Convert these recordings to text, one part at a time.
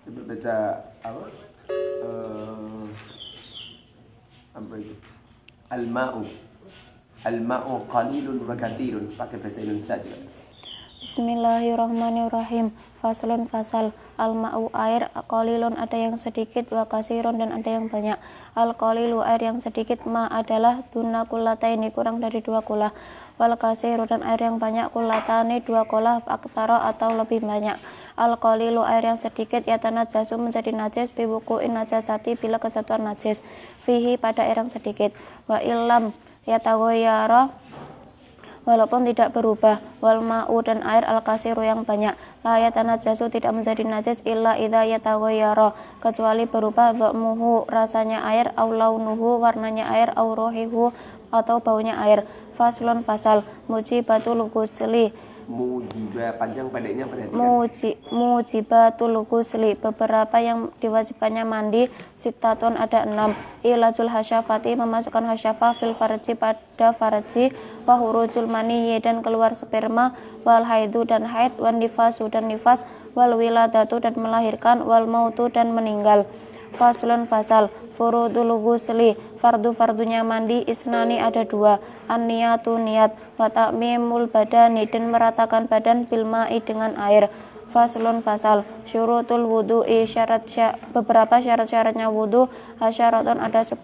Coba baca apa? Apa itu? Al-ma'u. Al-ma'u qalilun wa katsirun. Pakai bahasa Indonesia juga. Bismillahirrahmanirrahim. Faslun fasal. Al-ma'u air qalilun ada yang sedikit, wa katsirun dan ada yang banyak. Al-qalilu air yang sedikit ma adalah duna kullataini kurang dari 2 kula. Wal katsiru dan air yang banyak kullatani 2 kula aktsara atau lebih banyak. Al-qalilu air yang sedikit yatanajasu menjadi najis bi wuqu'in najasati bila kesatuan najis fihi pada air yang sedikit. Wa illam yataghayyara walaupun tidak berubah. Wal ma'u dan air al-kasiru yang banyak la yatanajasu tidak menjadi najis illa idza yataghayyara kecuali berubah dha'muhu rasanya air au launuhu warnanya air au ruhihu atau baunya air. Faslun fasal. Mujibatul ghusli. Mujibah panjang pendeknya perhatikan. Mujibatul ghusli beberapa yang diwajibkannya mandi sitatun ada 6. Ilajul hasyafati memasukkan hasyafah fil farji pada farji wa hurujul maniyyi dan keluar sperma wal haidu dan haid wan nifasu dan nifas wal wiladatu dan melahirkan wal mautu dan meninggal. Faslun fasal. Furudul ghusli fardu-fardunya mandi isnani ada 2. An-niyatu niat wa ta'mimul badani dan meratakan badan bil ma'i dengan air. Faslun fasal. Syurutul wudu'i beberapa syarat-syaratnya wudu hasyaratun ada 10.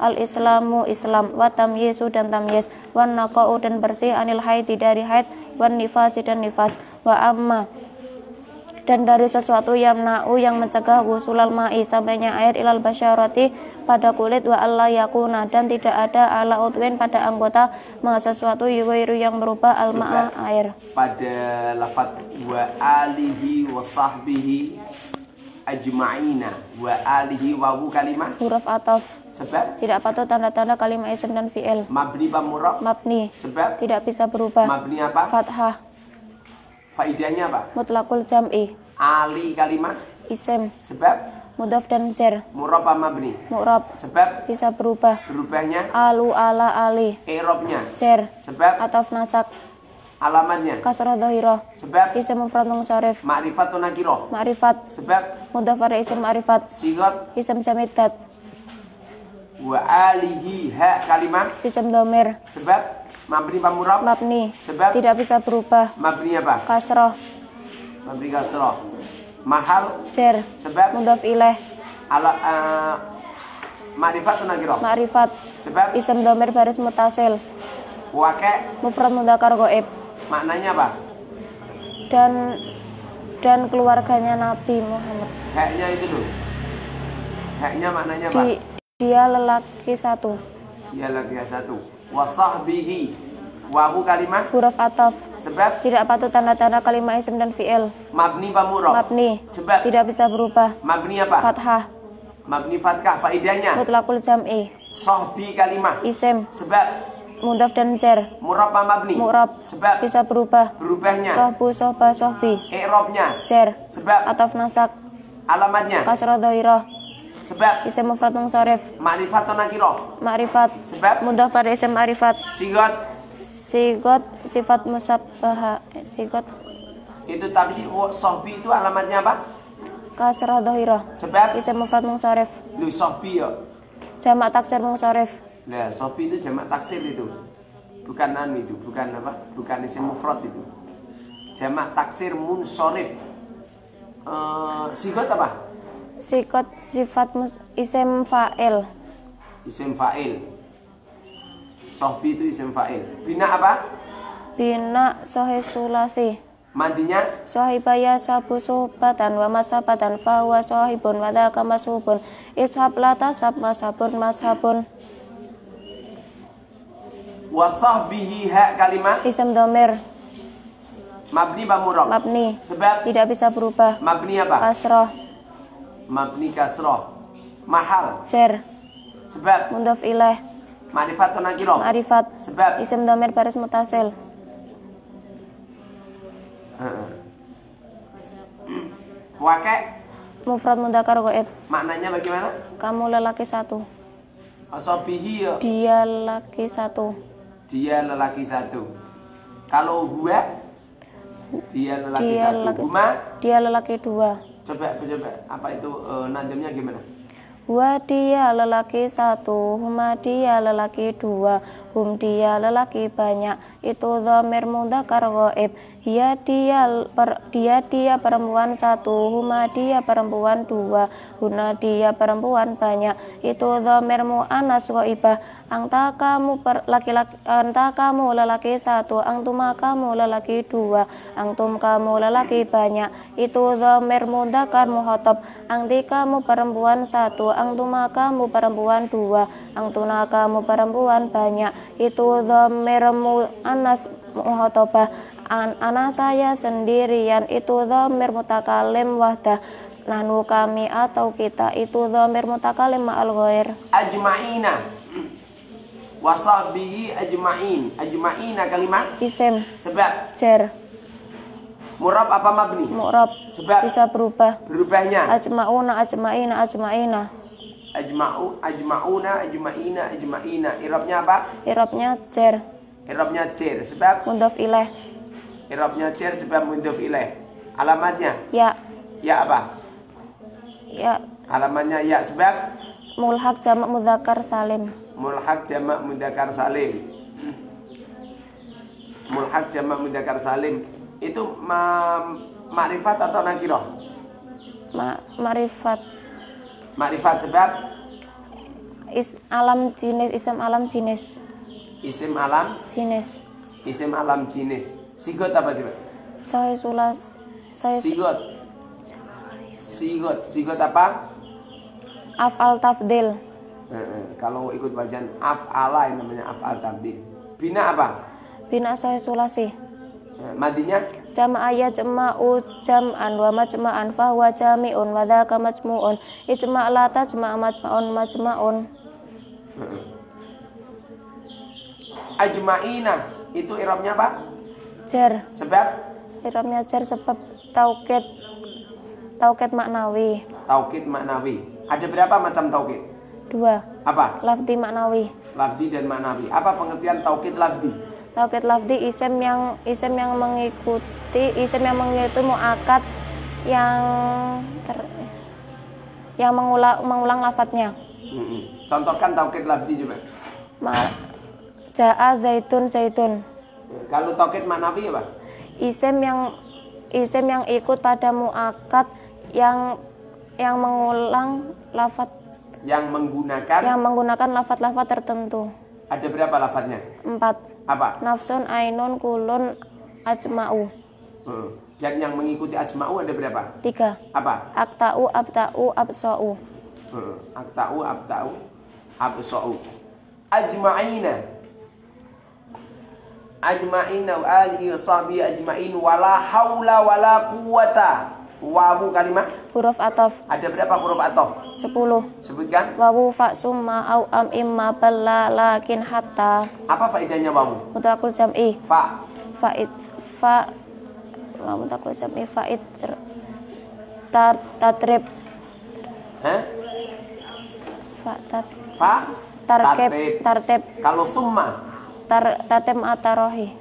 Al-islamu Islam wa tamyizu dan tamyiz wan naqa'u dan bersih anil haidi dari haid wan nifasi dan nifas wa amma dan dari sesuatu yamna'u yang mencegah wusulal ma'i sampainya air ilal basyarati pada kulit wa alla yakuna dan tidak ada ala utwin pada anggota ma sesuatu yughairu yang berubah al ma'a air. Pada lafaz wa alihi wa sahbihi ajma'ina wa alihi wawu kalimah Huruf ataf sebab tidak patut tanda-tanda kalimat isim dan fi'il. Mabni pa murab Mabni sebab tidak bisa berubah. Mabni apa? Fathah. Faidahnya apa? Mutlaqul jam'i Ali kalimah isim sebab mudhaf dan jar. murab apa mabni? Mu'rab Sebab bisa berubah. berubahnya Alu ala ali i'rabnya jar sebab ataf nasak alamatnya kasrah dhahirah sebab isim mufrad munsharif ma'rifatun nakirah ma'rifat sebab mudhaf pada isim ma'rifat sigat isim jamidat wa alihi ha kalimah isim dhamir sebab mabni pa murab mabni sebab tidak bisa berubah. mabni apa? Kasrah Mabni kasrah mahal jar sebab mudhaf ilaih ala ma'rifatun nakirah ma'rifat sebab isim dhamir baris mutasil waqi' mufrad mudzakkar ghaib maknanya apa? dan keluarganya Nabi Muhammad. Haknya itu loh. Haknya maknanya apa? Dia lelaki 1. Dia lagi satu. Wa sahbihi wawu kalimah Huruf ataf sebab tidak patut tanda-tanda kalimat isim dan fi'il. mabni pa murab Mabni sebab tidak bisa berubah. mabni apa? Fathah Mabni fathah faidahnya mutlaqul jam'i sahbi kalimah isim sebab mudhaf dan jar murab pa mabni mu'rab sebab bisa berubah. berubahnya Sohbu sohba sohbi i'rabnya jar sebab ataf nasak alamatnya kasrah dhahirah sebab isim mufrad munsharif ma'rifatun nakirah ma'rifat sebab mudhaf pada isim ma'rifat sigat sifat musabbaha sigot itu tadi sahbi itu alamatnya apa? kasrah dhahirah Sebab isim mufrad munsharif lu sahbi ya. jamak taksir munsharif. Nah, sahbi itu jamak taksir itu. Bukan itu, bukan apa? Bukan isim mufrad itu. Jamak taksir munsharif. Sigat apa? Sikot sifat isim fa'il. Isim fa'il. Sahbi itu isim fa'il. Bina apa? Bina sohi sulasi. Mandinya Sohibaya sabu sohbatan wa masabatan fahuwa sohibun wa dhaka masubun ishab lata sab masabun mashabun. wa sahbihi ha kalimah Isim dhamir mabni ba murab? mabni Sebab tidak bisa berubah. mabni apa? Kasroh Mabni kasrah. Mahal. jar Sebab mudhof ilaih ma'rifatun nakirah. ma'rifat Sebab isim dhamir baris mutasil. Waqi' Mufrad mudzakkar ghaib. maknanya bagaimana? Kamu lelaki 1. Asabihi ya. Dia lelaki 1. Dia lelaki 1. Kalau huwa dia lelaki 1. Huma Dia lelaki 2. Coba apa itu nadamnya gimana? Wa dia lelaki satu, huma dia lelaki dua, hum dia lelaki banyak. Itu dhamir mudzakkar ghaib. Dia perempuan satu, huma dia perempuan dua, huna dia perempuan banyak. Itu dhamir muannas ghaibah. Anta kamu laki-laki, anta kamu lelaki satu, antuma kamu lelaki dua, antum kamu lelaki banyak. Itu dhamir mudzakkar mukhatab. Anti kamu perempuan satu, antuma kamu perempuan dua, antuna kamu perempuan banyak. Itu dhamir muannas mukhatabah. Ana saya sendirian. Itu dhamir mutakalim wahdah. Nahnu kami atau kita. Itu dhamir mutakalim ma'al ghair. Ajma'ina wasahbihi ajma'in. Ajma'ina kalimat Isim. sebab. Jar. Murab apa mabni? Mu'rab. Sebab Bisa berubah. berubahnya Ajma'una ajma'ina ajma'ina. ajma'una ajma'ina. Irabnya apa? Irabnya jar. Irabnya jar sebab Mudhaf ilaih. Irabnya jar sebab mudhaf ilaih. Alamatnya Ya. ya apa? Ya. Alamatnya ya sebab Mulhaq jamak mudzakkar salim. mulhaq jamak mudzakkar salim. Mulhaq jamak mudzakkar salim itu ma'rifat atau nakirah? Ma'rifat. Ma'rifat sebab Alam jenis, isim alam jenis. isim alam Jenis. isim alam jenis. Sigot apa coba? Saya sulas. Saya Sigot apa? af'al tafdil. Kalau ikut bacaan af'ala yang namanya af'al tabdil. Bina apa? Bina saya sulasi. Madinya Jama'a yajma'u jam'an wa majma'an fahuwa jami'un wa dzaka majmu'un. Ijma' la tajma' majma'un majma'un. ajma'ina itu i'rabnya apa? Jar. Sebab I'rabnya jar sebab taukid maknawi. taukid maknawi. Ada berapa macam taukid? 2. Apa? Lafdi maknawi. Lafdi dan maknawi. Apa pengertian taukid lafdi? Taukid lafdi isim yang mengikuti muakkad yang mengulang lafadznya. Contohkan taukid lafdi coba. Ja'a zaitun zaitun. Kalau taukid maknawi apa? Isim yang ikut pada muakkad yang mengulang lafadz, Yang menggunakan lafadz-lafadz tertentu. ada berapa lafadznya? 4. Apa? Nafsun, ainun, kulun, ajma'u. Dan yang mengikuti ajma'u ada berapa? 3. Apa? Akta'u, abta'u, absa'u. Akta'u, abta'u, absa'u. Ajma'ina wa alihi wa sahbihi ajma'in wala haula wala quwata. Wawu kalimah Huruf ataf. ada berapa huruf ataf? 10. Sebutkan. Wawu fa summa au am imma balla lakin hatta. Apa faedahnya wawu? Mutakul jam'i. Fa. Mutakul jam'i fa'id tatrib. Hah? Fa. Tartib. Kalau summa. Tatim atarohi.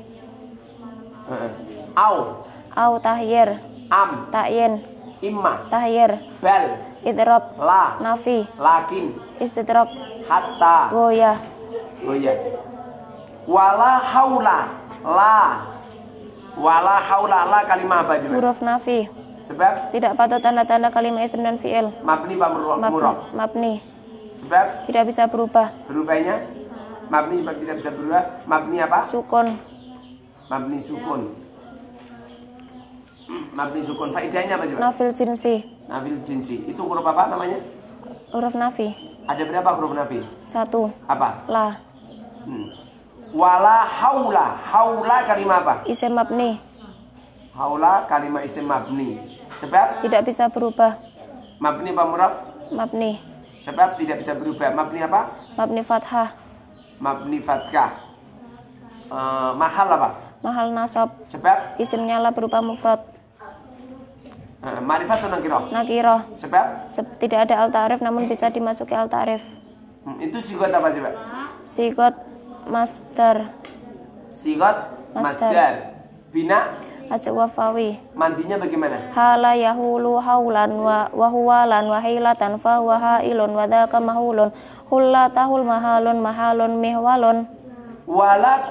Au tahyir. Am. Ta'yin. Imma. Tahyir. Bal. Idrob. La. Nafi. Lakin. Istidrok. Hatta. Goyah. Oh iya. Wala haula. Wala haula la kalimah apa juga? Huruf nafi. Sebab Tidak patut tanda-tanda kalimat isim dan fi'il. mabni pak murab. Mabni. Sebab Tidak bisa berubah. berubahnya mabni tidak bisa berubah. Mabni apa? Sukun. Mabni sukun. Mabni sukun. Faedahnya apa juga? Nafil jinsi. Nafil jinsi. Itu huruf apa namanya? Huruf nafi. Ada berapa huruf nafi? 1. Apa? La. Wala haula. Haula kalimah apa? Isim mabni. Haula kalimah isim mabni. Sebab Tidak bisa berubah. mabni apa murab? Mabni. Sebab tidak bisa berubah. Mabni apa? Mabni fathah. Mabni fathah. Mahal apa? Mahal nasab. Sebab Isimnya la berupa mufrad. Ma'rifat atau nakirah? Nakirah. Sebab Tidak ada al-ta'rif namun bisa dimasuki al-ta'rif. itu sigot apa coba? Sigot masdar. Sigot masdar. Bina ajak wafawi. Mandinya bagaimana? Hala yahulu haulan wa huwalan wa hilatan fa huwa hailun wa dzaka mahulun hulla tahul mahalun mihwalun. Wala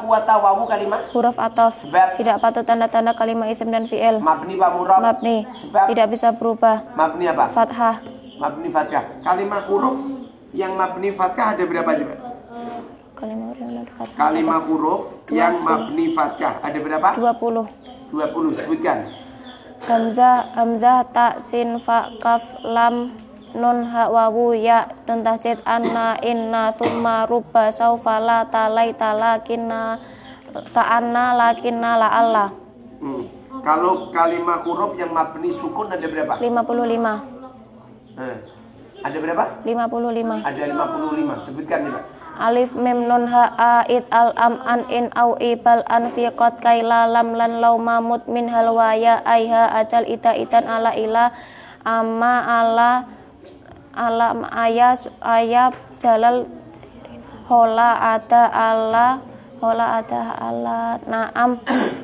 kuwata wawu kalimat Huruf ataf. sebab Tidak patut tanda-tanda kalimat isim dan fi'il. mabni pak murab Mabni. sebab Tidak bisa berubah. mabni apa? Fathah. Mabni fathah. Kalimat huruf yang mabni fathah ada berapa coba? Kalimat huruf yang fathah. Kalimat huruf yang mabni fathah ada berapa? 20. 20 sebutkan. Hamzah ta sin fa kaf lam nun ha wawu ya nun tasjid anna inna thumma rubba saufa la talaita lakinna ta'anna lakinna la Allah. Kalau kalimat huruf yang mabni sukun ada berapa? 55. Ada berapa? 55. Ada 55. Sebutkan nih Pak. Alif mim nun ha a it al am an in au ibal an fi qad kaila lam lan law mamut min halwaya aiha ajal ita itan ala ila amma ala ayab jalal hola ada ala naam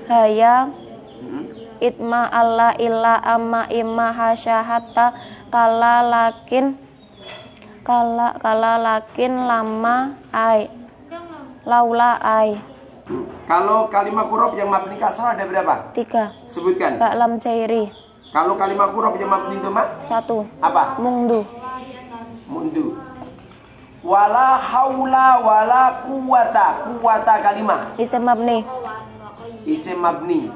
haya itma alla illa amma imma hasya hatta kala lakin lama ai laula ai. Kalau kalimat huruf yang mabni kasrah ada berapa? 3. Sebutkan. Ba lam cairi. Kalau kalimat huruf yang mabni dhamma 1. apa? Mundu. Wala haula wala kuwata kalimat Isim mabni. isim mabni.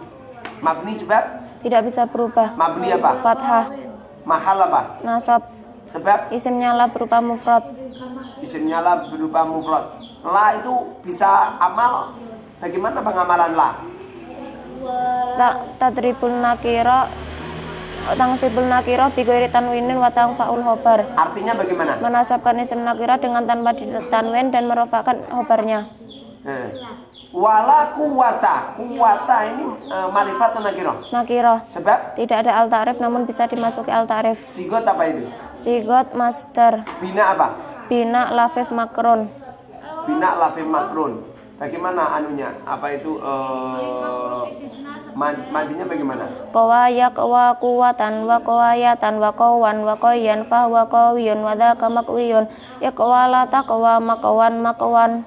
Mabni sebab Tidak bisa berubah. mabni apa? Fathah. Mahal apa? Nasab. Sebab Isimnya la berupa mufrad. isimnya la berupa mufrad. La itu bisa amal. Bagaimana pengamalan la? Tadribul nakira tangsibul nakira bi ghairi tanwinin wa tangfaul khobar. Artinya bagaimana? Menasabkan isim nakira dengan tanpa tanwin dan merofakkan khobarnya. Wala kuwata ini marifat atau nakirah? Nakira. Sebab Tidak ada al ta'rif namun bisa dimasuki al ta'rif. sigot apa itu? Sigot masdar. Bina apa? Bina lafif makrun. Bina lafim makrun. Bagaimana anunya? Apa itu mandinya bagaimana? Qawayak wa quwatan wa qawayatan wa qawan wa qayyan fa wa qawiyun wa dzaka makwiyun iqwala taqwa maqwan.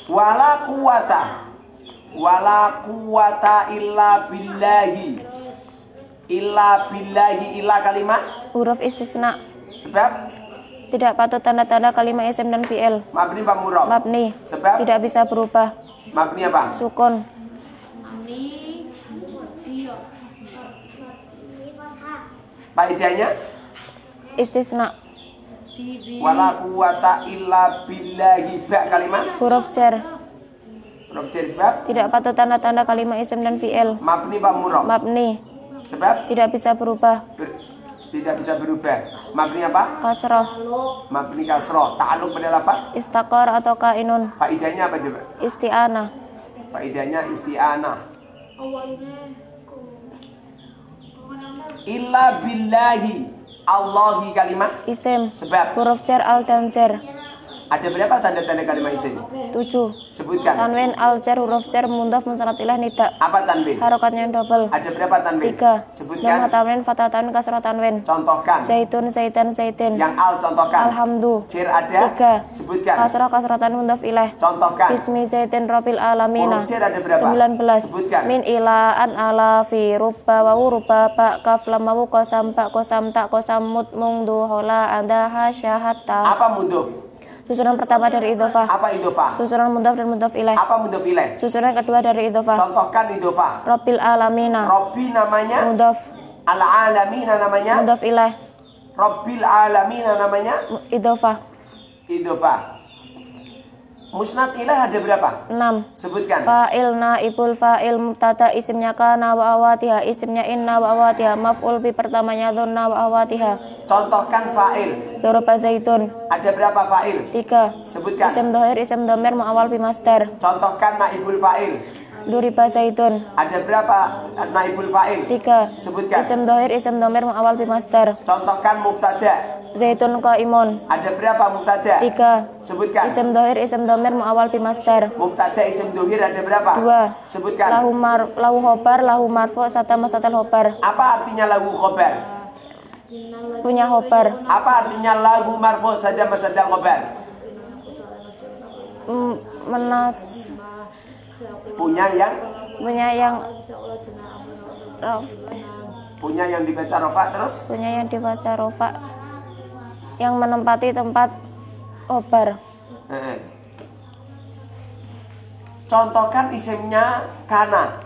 Wala quwata illa billahi illa kalimat Huruf istisna. sebab Tidak patut tanda-tanda kalimat isim dan fi'il. mabni pak murab. Mabni. Sebab Tidak bisa berubah. mabni apa? Sukun. Faedahnya Istisna. wala quwata illa billahi ba kalimat Huruf jar. huruf jar sebab Tidak patut tanda-tanda kalimat isim dan fi'il. mabni pak murab. Mabni. Sebab Tidak bisa berubah. tidak bisa berubah. Mabni apa? Kasroh. Mabni kasroh. Ta'alluq pada lafaz. Istakor atau kainun. Faedahnya apa coba? Isti'anah. Faedahnya isti'anah. Illa billahi Allahi kalimat Isim. sebab Huruf jar al dan jar. ada berapa tanda-tanda kalimat isim? 7. Sebutkan. Tanwin al jar huruf jar mudhaf munsyarat ilah nida. Apa tanwin? Harokatnya double. Ada berapa tanwin? 3. Sebutkan. Nama tanwin fathah tanwin kasrah tanwin. Contohkan. Zaitun zaitan zaitin. Yang al contohkan. Alhamdu. Jir ada? 3. Sebutkan. Kasrah kasrah tanwin mudhaf ilaih. Contohkan. Ismi zaitin robil alamina. Huruf jar ada berapa? 19. Sebutkan. Min ila an ala fi rubba wa ruba ba kaf lam wa qasam ba qasam ta qasam mut mungdu hola anda hasya hatta. Apa mudhof? Susunan pertama dari idhofah. Apa idhofah? Susunan mudhaf dan mudhaf ilaih. Apa mudhof ilaih? Susunan kedua dari idhofah. Contohkan idhofah. Robil alamina. Robbi namanya, Mudhaf. al-alamina namanya, Mudhaf ilaih. Robbil alamina namanya, Idhofah. idhofah. Musnad ilaih ada berapa? 6. Sebutkan. Fa'il naibul fa'il mubtada isimnya kana wa awatiha isimnya inna wa awatiha maf'ul bi pertamanya dhanna wa awatiha. Contohkan fa'il. Daraba zaitun. Ada berapa fa'il? 3. Sebutkan. Isim dhahir isim dhamir muawwal bi masdar. Contohkan naibul fa'il. Duriba zaitun. Ada berapa naibul fa'il? 3. Sebutkan. Isim dhahir isim dhamir muawwal bi masdar. Contohkan mubtada. Zaitun qaimun. Ada berapa mubtada? 3. Sebutkan. Isim dohir, isim domir, muawal bi masdar. Mubtada isim dohir ada berapa? 2. Sebutkan. Lahu khobar, lahu marfu, satama satal khobar. Apa artinya lahu khobar? Punya khobar. Apa artinya lahu marfu satama satal khobar? Punya yang dibaca rofa terus? Punya yang dibaca rofa yang menempati tempat khobar. Contohkan isimnya kana.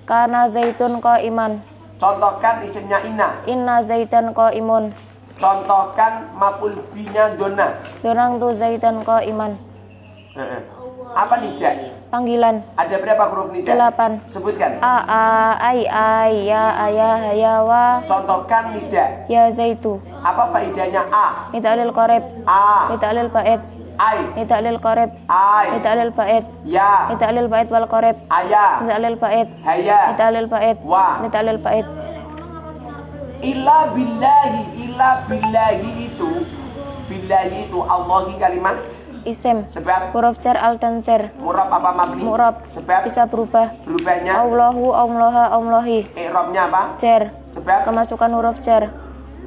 Kana zaitun qaiman. Contohkan isimnya inna. Inna zaitan qaimun. Contohkan maf'ul binya dona. Donang tu zaitan qaiman. Apa nida? Panggilan. Ada berapa huruf nida? 8. Sebutkan. Ai, ya, ayah, hayawa. Contohkan nida. Ya zaitu. Apa faedahnya a? Nita'lil qarib. A. Nita'lil bait. Ai. Nita'lil qarib. Ai. Nita'lil bait. Ya. Nita'lil bait wal qarib. Aya. Nita'lil bait. Haya. Nita'lil bait. Wa. Nita'lil bait. Illa billahi itu Allahi kalimat Isim. sebab Huruf jar al dan jar. murab apa mabni? Murab. Sebab Bisa berubah. berubahnya Allahu, Allaha, Allahi. i'rabnya apa? Jar. Sebab Kemasukan huruf jar.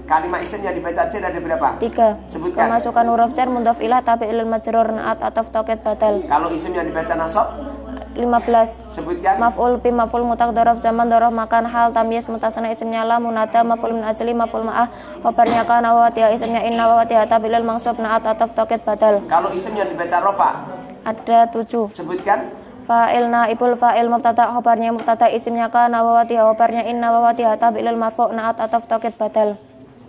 kalimat isim yang dibaca jar ada berapa? 3. Sebutkan. Kemasukan huruf jar mudhaf ilah tapi ilal majrur naat ataf tauqid batal. Kalau isim yang dibaca nasab 15. sebutkan. Maf'ul bi maf'ul mutak dorof zaman dorof makan hal tamyiz mutasana isimnya la munada maf'ul min ajli maf'ul ma'ah khabarnya kana wa watiha isimnya inna wa watiha tabilal mansub naat ataf tauqid batal. Kalau isim yang dibaca rofa Ada 7. sebutkan. Fa'il naibul fa'il mubtada khabarnya mubtada isimnya kana wa watiha khabarnya inna wa watiha tabilal marfu' naat ataf tauqid batal.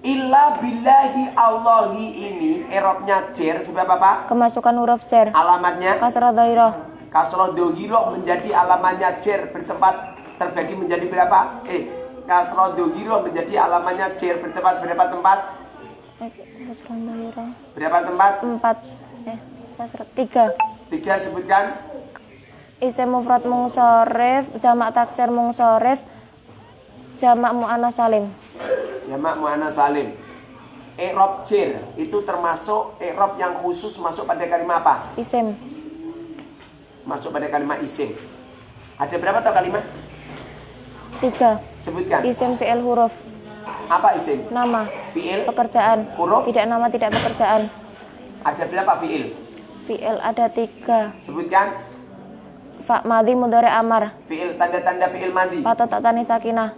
Illa billahi Allahi ini i'rabnya jar sebab apa? Kemasukan huruf jar. Alamatnya Kasrah dhairah. kasroh dohiroh menjadi alamannya jar bertempat terbagi menjadi berapa? Kasroh dohiroh menjadi alamannya jar bertempat berapa tempat? Kasrah dhairah. Berapa tempat? 4. Kasrah 3. 3 sebutkan. Isim mufrad mungsorif, jamak taksir mungsorif, jamak mu'annas salim. Jamak muannas salim. I'rab jar itu termasuk i'rab yang khusus masuk pada kalimat apa? Isim. Masuk pada kalimat isim. Ada berapa tau kalimat? 3. Sebutkan. Isim fi'il huruf. Apa isim? Nama. Fi'il. Pekerjaan. Huruf. Tidak nama, tidak pekerjaan. Ada berapa fi'il? Fi'il ada 3. Sebutkan. Fa madhi mudhari amar. Fi'il tanda-tanda fi'il madhi. Patut tak tani sakinah.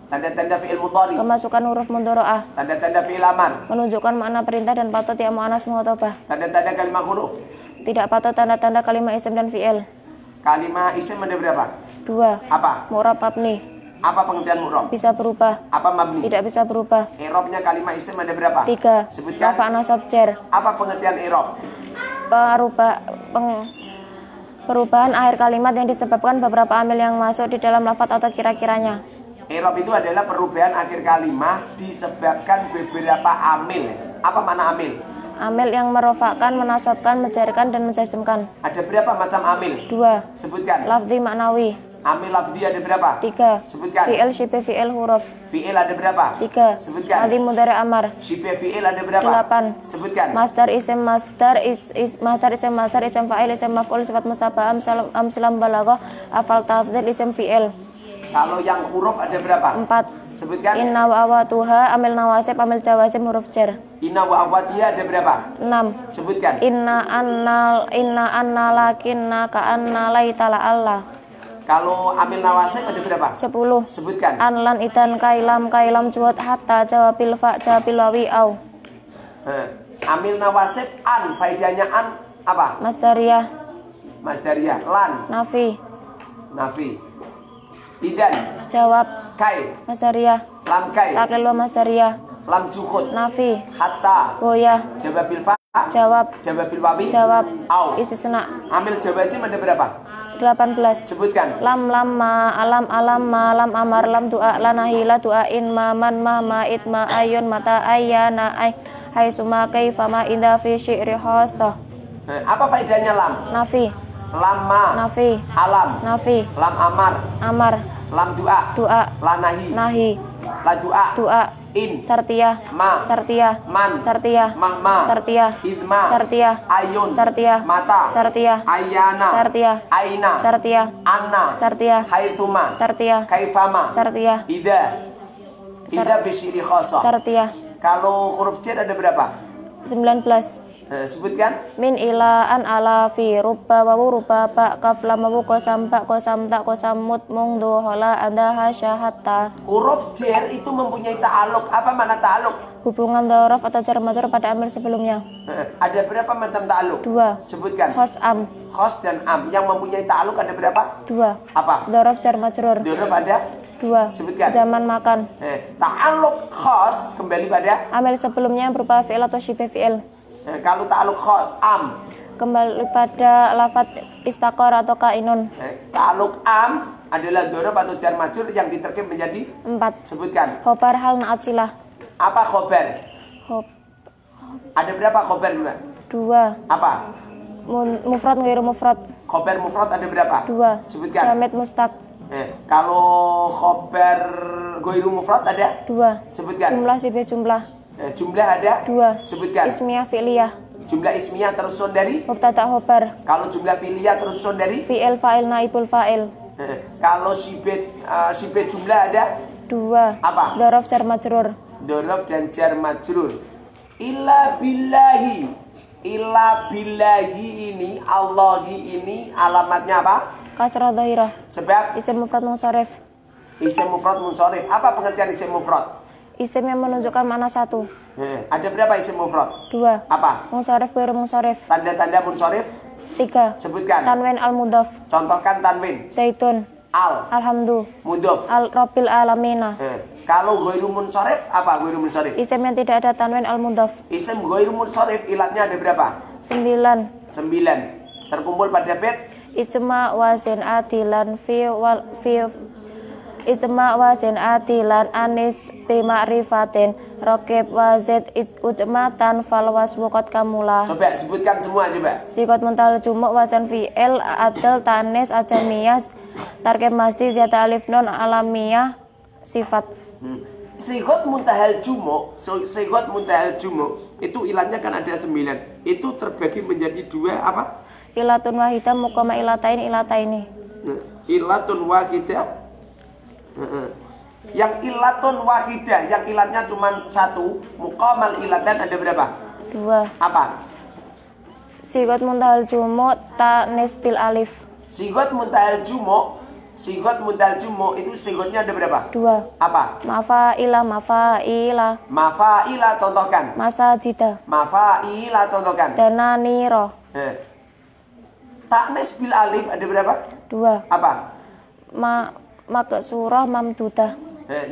Tanda-tanda fi'il mudhari. Kemasukan huruf mudhari'ah. Tanda-tanda fi'il amar. Menunjukkan makna perintah dan patut ya mu'annas mu'thabah. Tanda-tanda kalimat huruf. Tidak patut tanda-tanda kalimat isim dan fi'il. Kalimat isim ada berapa? 2. Apa? Mu'rab mabni. Apa pengertian mu'rab? Bisa berubah. Apa mabni? Tidak bisa berubah. I'rabnya kalimat isim ada berapa? 3. Sebutkan. Rafa' nasab jar. Apa pengertian i'rab? Perubahan akhir kalimat yang disebabkan beberapa amil yang masuk di dalam lafadz atau kira-kiranya. I'rab itu adalah perubahan akhir kalimat disebabkan beberapa amil. Apa makna amil? Amil yang merofakkan, menasabkan, menjarkan, dan menjazmkan. Ada berapa macam amil? 2. Sebutkan. Lafzi maknawi. Amil lafzi ada berapa? 3. Sebutkan. Fi'il syibih fi'il huruf. Fi'il ada berapa? 3. Sebutkan. Madhi mudhari amar. Syibih fi'il ada berapa? 8. Sebutkan. Masdar isim masdar isim fa'il isim maf'ul sifat musabah amsilam balaghah afal tafdhil isim fi'il. Kalau yang huruf ada berapa? 4. Sebutkan. Inna wa awatuha amil nawasib amil jawazim huruf jar. Inna wa awatiha ada berapa? 6. Sebutkan. Inna anna lakinna ka anna laitala Allah. Kalau amil nawasib ada berapa? 10. Sebutkan. Anlan idan kailam juhud hatta jawabil fa jawabil wawi au. Amil nawasib an, faedahnya an apa? Masdariyah. Masdariyah. Lan. Nafi. Nafi. Idan. Jawab. Kai. Masdariyah. Lam kai. Taklil wa masdariyah. Lam juhud. Nafi. Hatta. Goyah. Jawabil fa. Jawab. Jawabil wawi. Jawab. Au. Istisna. Amil jawazim ada berapa? 18. Sebutkan. Lam ma alam ma lam amar lam du'a lanahi la du'ain ma man ma it ma ayun mata ayana ay hai suma kaifa ma inda fi syi'ri khassa. Apa faedahnya lam? Nafi. Lama. Nafi. Alam. Nafi. Lam amar. Amar. Lam du'a. Du'a. La nahi. Nahi. La du'a. Du'a. In. Sartiyah. Ma. Sartiyah. Man. Sartiyah. Mahma. Sartiyah. Idma. Sartiyah. Ayun. Sartiyah. Mata. Sartiyah. Ayana. Sartiyah. Aina. Sartiyah. Anna. Sartiyah. Haitsuma. Sartiyah. Kaifama. Sartiyah. Ida. Ida fisyili khasa. Sartiyah. Kalau huruf jar ada berapa? 19. Sebutkan. Min ila an ala fi rubba wawu rubba ba kaf lam wawu qasam ba qasam ta qasam mut mung do hola anda hasya hatta. Huruf jar itu mempunyai ta'aluk. Apa makna ta'aluk? Hubungan dhorof atau jar majrur pada amil sebelumnya. Ada berapa macam ta'aluk? 2. Sebutkan. Khos am. Khos dan am. Yang mempunyai ta'aluk ada berapa? 2. Apa? Dhorof jar majrur. Huruf ada? 2. Sebutkan. Zaman makan. Ta'aluk khos kembali pada? Amil sebelumnya berupa fi'il atau syibh fi'il. Kalau ta'aluk khos am Kembali pada lafadz istaqor atau kainun. ta'aluk am adalah dhorof atau jar majrur yang diterkib menjadi 4. Sebutkan. Khobar hal naat silah. Apa khobar? Ada berapa khobar juga? 2. Apa? Mufrad ghairu mufrad. Khobar mufrad ada berapa? 2. Sebutkan. Jamid mustaq. Kalau khobar ghairu mufrad ada? 2. Sebutkan. Jumlah sibih jumlah. Jumlah ada? 2. Sebutkan. Ismiyah fi'liyah. Jumlah ismiyah tersusun dari? Mubtada khobar. Kalau jumlah fi'liyah tersusun dari? Fi'il fa'il naibul fa'il. Kalau sibih jumlah ada? 2. Apa? Dhorof jar majrur. Dhorof dan jar majrur. Illa billahi. Illa billahi ini, Allahi ini alamatnya apa? Kasrah dhahirah. Sebab Isim mufrad munsharif. isim mufrad munsharif. Apa pengertian isim mufrad? Isim yang menunjukkan makna 1. Ada berapa isim mufrad? 2. Apa? Munsharif ghairu munsharif. Tanda-tanda munsharif? 3. Sebutkan. Tanwin al mudhaf. Contohkan tanwin. Zaitun. Alhamdu. Mudhaf. Al rabbil alamina. Kalau ghairu munsharif apa ghairu munsharif? Isim yang tidak ada tanwin al mudhaf. Isim ghairu munsharif ilatnya ada berapa? 9. 9. Terkumpul pada bait Ijma wazin adilan fi ijma wazin adilan anis bi ma'rifatin raqib wazid ujmatan fal wasbuqat kamula. Coba sebutkan semua coba. Sikot muntal jumuk wazan fi'il adl tanis ajamiyah tarkib masjid ziyada alif nun alamiyah sifat. Sigot muntahal jumuk itu ilatnya kan ada 9. Itu terbagi menjadi 2 apa? Ilatun wahidah muqama ilataini. Ilatun wahidah. Yang ilatun wahidah, yang ilatnya cuma 1, muqamal ilatan ada berapa? 2. Apa? Sigot muntahal jumuk tanis bil alif. Sigot muntahal jumuk itu sigotnya ada berapa? 2. Apa? Mafa'ila. Mafa'ila contohkan. Masajida. Mafa'ila contohkan. Dananiro. Ta'nis bil alif ada berapa? 2. Apa? Maksurah mamdudah.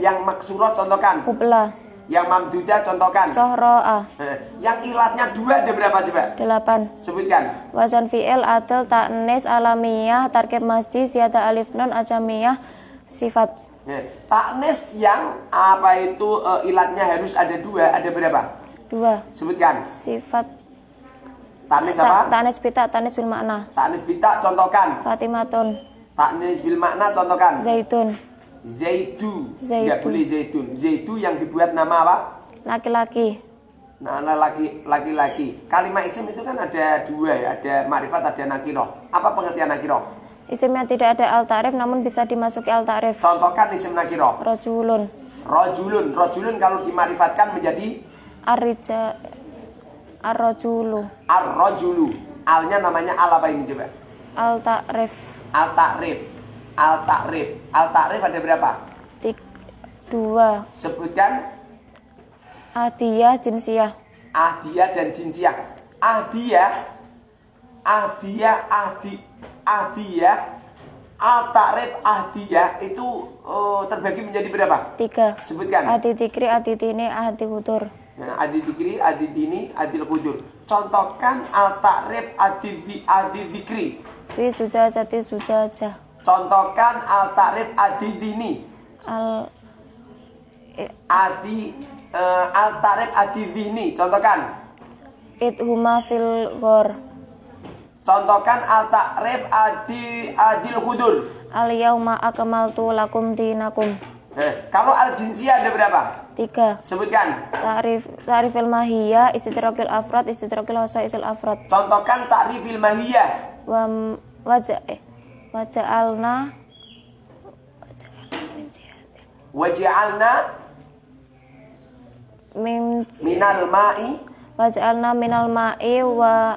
Yang maksurah contohkan. Kubla. Yang mamdudah contohkan. Sohro'a. Yang ilatnya 2 ada berapa coba? 8. Sebutkan. Wazan fi'il adl ta'nis alamiyah tarkib masjid ziyada alif nun ajamiyah sifat. Ta'nis yang apa itu ilatnya harus ada 2 ada berapa? 2. Sebutkan. Sifat Ta'nis apa? ta'nis bita ta'nis bil makna. Ta'nis bita contohkan. Fatimatun. Ta'nis bil makna contohkan. Zaitun. Zaitu. Tidak boleh zaitun. Zaitu yang dibuat nama apa? Laki-laki. Nah, laki-laki. Kalimat isim itu kan ada 2 ya, ada ma'rifat, ada nakiroh. Apa pengertian nakiroh? Isim yang tidak ada al ta'rif namun bisa dimasuki al ta'rif. Contohkan isim nakiroh. Rajulun. Rajulun kalau dimarifatkan menjadi ar-rajulu. Ar-rajulu. Alnya namanya al apa ini coba? Al ta'rif. Al ta'rif ada berapa? 2. Sebutkan. Ahdiyah jinsiyah. Ahdiyah dan jinsiyah. Ahdiyah. Al ta'rif ahdiyah itu terbagi menjadi berapa? 3. Sebutkan. Adi dikri, adi tini, adi hudur. Adi dikri, adi dini, adil kudur. Contohkan al ta'rif adi dikri. Fi sujajati sujajah. Contohkan al ta'rif adi dini. Al ta'rif adi dini. Contohkan. Idhuma fil ghor. Contohkan al ta'rif adil kudur. Al yauma akmaltu lakum dinakum. Kalau al jinsiyah ada berapa? 3. Sebutkan. Ta'rifil mahiyah, istidrakil afrad, istidrakil hasaisil afrad. Contohkan ta'rifil mahiyah. Waja'alna Waja'alna minal ma'i waja'alna minal ma'i wa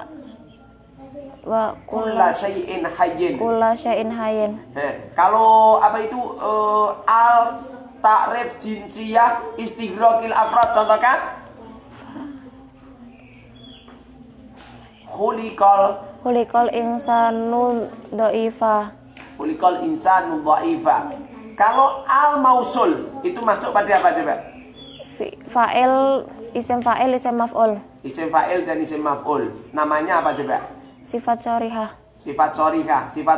kulla syai'in hayyin. Kalau apa itu al ta'rif jinsiyah istighraqil afrad, contohkan. Khuliqal insanu dha'ifa. Khuliqal insanu dha'ifa. Kalau al mausul itu masuk pada apa coba? Fa'il, isim maf'ul. Isim fa'il dan isim maf'ul. Namanya apa coba? Sifat sharihah. Sifat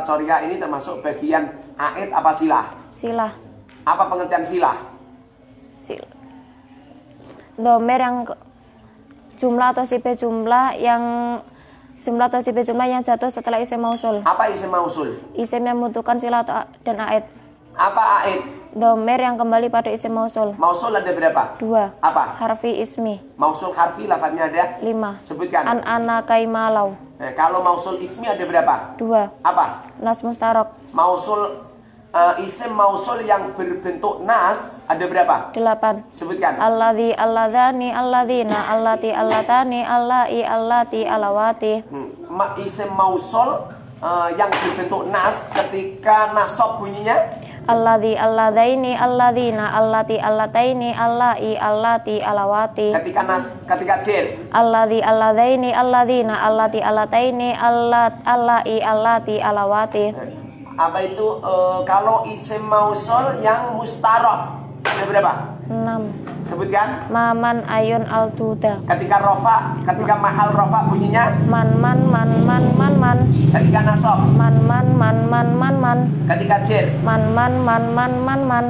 sharihah ini termasuk bagian aid apa silah? Silah. Apa pengertian silah? Domir yang jumlah atau sifat jumlah yang jatuh setelah isim mausul. Apa isim mausul? Isim yang membutuhkan silah dan aid. Apa aid? Domir yang kembali pada isim mausul. Mausul ada berapa? 2. Apa? Harfi ismi. Mausul harfi lafadznya ada 5. Sebutkan. Ana kaimalau. Kalau mausul ismi ada berapa? 2. Apa? Nas mustarok. Mausul isim mausul yang berbentuk nas ada berapa? 8. Sebutkan. Alladzi, alladhani, alladhina, allati, allatani, allai, allati, alawati. Isim mausul yang berbentuk nas ketika nasab bunyinya Alladzi, alladzaini, alladzina, allati, allataini, allai, allati, alawati. Ketika jar. Alladzi, alladzaini, alladzina, allati, allataini, allai, allati, alawati. Apa itu kalau isim mausul yang mustarok ada berapa? 6. Sebutkan. Maman ayun altuda. Ketika mahal rofa bunyinya man. Ketika nasab man. Ketika jar man.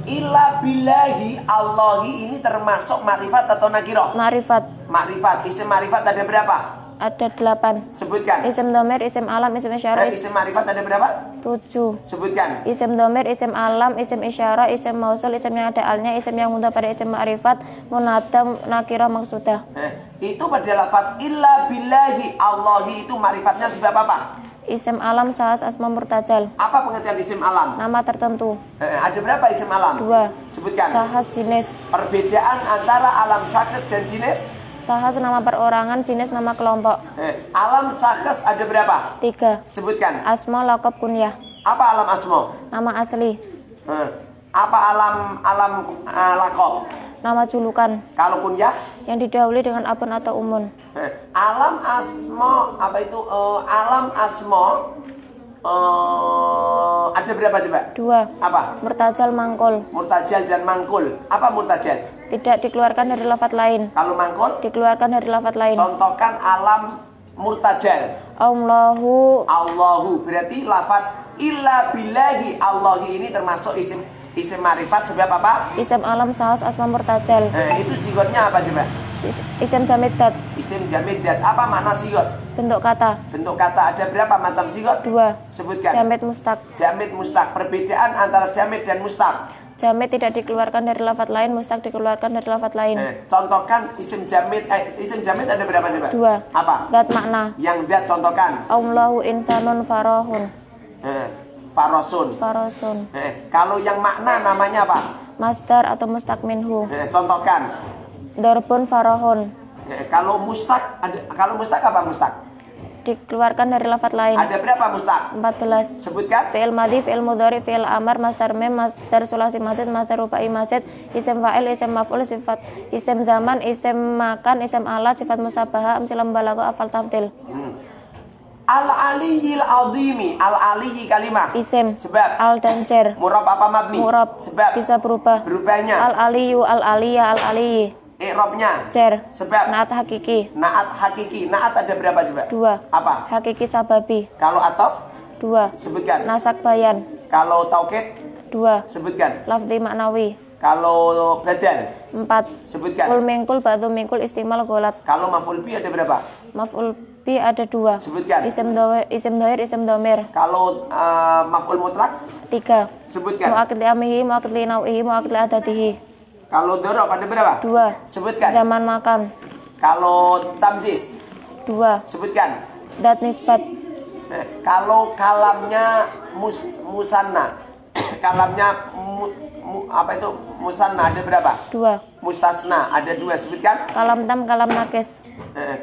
Illa billahi Allahi ini termasuk makrifat atau nakirah? Makrifat. Isim makrifat ada berapa? Ada 8. Sebutkan. Isim domir, isim alam, isim isyarah. Isim makrifat ada berapa? 7. Sebutkan. Isim domir, isim alam, isim isyarah, isim mausul, isim yang ada alnya, isim yang mudah pada isim makrifat, munadam, nakirah, maksudah. Itu pada lafaz illa billahi Allahi itu makrifatnya sebab apa? Isim alam sahas asma murtajal. Apa pengertian isim alam? Nama tertentu. Ada berapa isim alam? 2. Sebutkan. Sahas jenis. Perbedaan antara alam sakhs dan jenis? Sahas nama perorangan, jenis nama kelompok. Alam sakhs ada berapa? 3. Sebutkan. Asma, laqab, kunyah. Apa alam asma? Nama asli. Apa alam laqab? Nama julukan. Kalau kunyah? Yang didahului dengan abun atau umun. Alam asma apa itu? Alam asma ada berapa coba? 2. Apa? Murtajal, mangkul. Murtajal dan mangkul. Apa murtajal? Tidak dikeluarkan dari lafaz lain. Kalau mangkul? Dikeluarkan dari lafaz lain. Contohkan alam murtajal. Allahu. Berarti lafaz illa billahi Allahi ini termasuk isim marifat sebab apa? Isim alam sahas asma murtajal. Itu sigotnya apa coba? Isim jamid dat. Isim jamid dat. Apa makna sigot? Bentuk kata. Bentuk kata ada berapa macam sigot? 2. Sebutkan. Jamid mustaq. Jamid mustaq. Perbedaan antara jamid dan mustaq. Jamid tidak dikeluarkan dari lafaz lain, mustaq dikeluarkan dari lafaz lain. Contohkan isim jamid. Isim jamid ada berapa coba? 2. Apa? Zat makna. Yang zat contohkan. Allahu insanun farohun. Farosun. Kalau yang makna namanya apa? Masdar atau mustaq minhu. Contohkan. Darbun farohun. Kalau mustaq apa mustaq? Dikeluarkan dari lafaz lain. Ada berapa mustaq? 14. Sebutkan. Fi'il madhi, fi'il mudhari, fi'il amar, masdar mim, masdar sulasi mazid, masdar rubai mazid, isim fa'il, isim maf'ul, sifat isim zaman, isim makan, isim alat, sifat musabahah, amsilah mubalaghah, afal tafdil. Al-aliyil azimi. Al-aliyi kalimah. Isim. Sebab. Al dan cer. Murab apa mabni? Murab. Sebab. Bisa berubah. Berubahnya. Al-aliyu, al-aliyah, al-aliyi. I'rabnya. Cer. Sebab. Naat hakiki. Naat hakiki. Naat ada berapa coba? 2. Apa? Hakiki sababi. Kalau atof? 2. Sebutkan. Nasak bayan. Kalau taukid? 2. Sebutkan. Lafzi maknawi. Kalau badal? 4. Sebutkan. Kul mingkul, ba'du mingkul, istimal, golat. Kalau maf'ul bi ada berapa? Maf'ul bi ada 2. Sebutkan. Isim dohir, isim domir. Kalau maf'ul mutlak? 3. Sebutkan. Mu'akid li amihi, mu'akid li nau'ihi, mu'akid li adadihi. Kalau dorof ada berapa? 2. Sebutkan. Zaman makan. Kalau tamzis 2. sebutkan. Dat nisbat. Kalau kalamnya musanna, kalamnya apa itu musanna ada berapa? 2. Mustasna ada 2, sebutkan. Kalam tam, kalam nakis.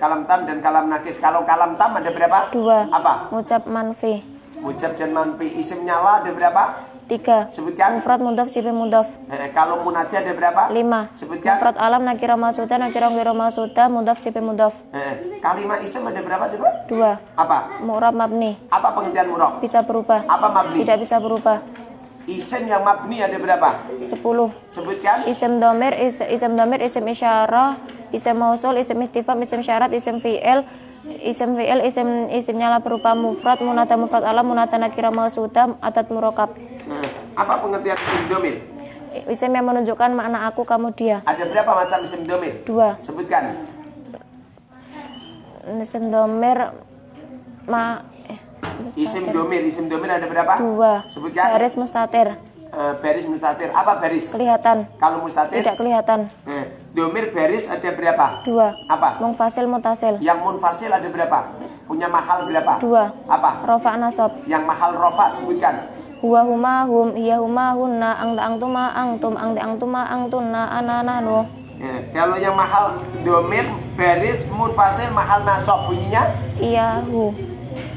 Kalam tam dan kalam nakis. Kalau kalam tam ada berapa? 2. Apa? Mujab manfi. Mujab dan manfi. Isim nyala ada berapa? 3. Sebutkan. Mufrad mudhaf sifat mudhaf. Kalau munati ada berapa? 5. Sebutkan. Mufrad alam nakira masuda nakira ghairu masuda mudhaf sifat mudhaf. Kalimat isim ada berapa coba? 2. Apa? Mu'rab mabni. Apa pengertian murab? Bisa berubah. Apa mabni? Tidak bisa berubah. Isim yang mabni ada berapa? 10. Sebutkan. Isim domir, isim domir, isim isyarah, isim mausul, isim istifham, isim syarat, isim fi'il, isim nyala berupa mufrad, munata mufrad alam, munata nakira mausuda, atat murokab. Apa pengertian isim domir? Isim yang menunjukkan makna aku, kamu, dia. Ada berapa macam isim domir? 2. Sebutkan. Isim domir Isim domir ada berapa? 2. Sebutkan. Baris mustatir. Baris mustatir. Apa baris? Kelihatan. Kalau mustatir? Tidak kelihatan. Domir baris ada berapa? 2. Apa? Munfasil mutasil. Yang munfasil ada berapa? Punya mahal berapa? 2. Apa? Rofa nasab. Yang mahal rofa sebutkan. Huwa huma hum, iya huma hunna, anta angtuma angtum, angti angtuma angtunna, ana nahnu. Kalau yang mahal domir baris munfasil mahal nasab bunyinya? Iyahu.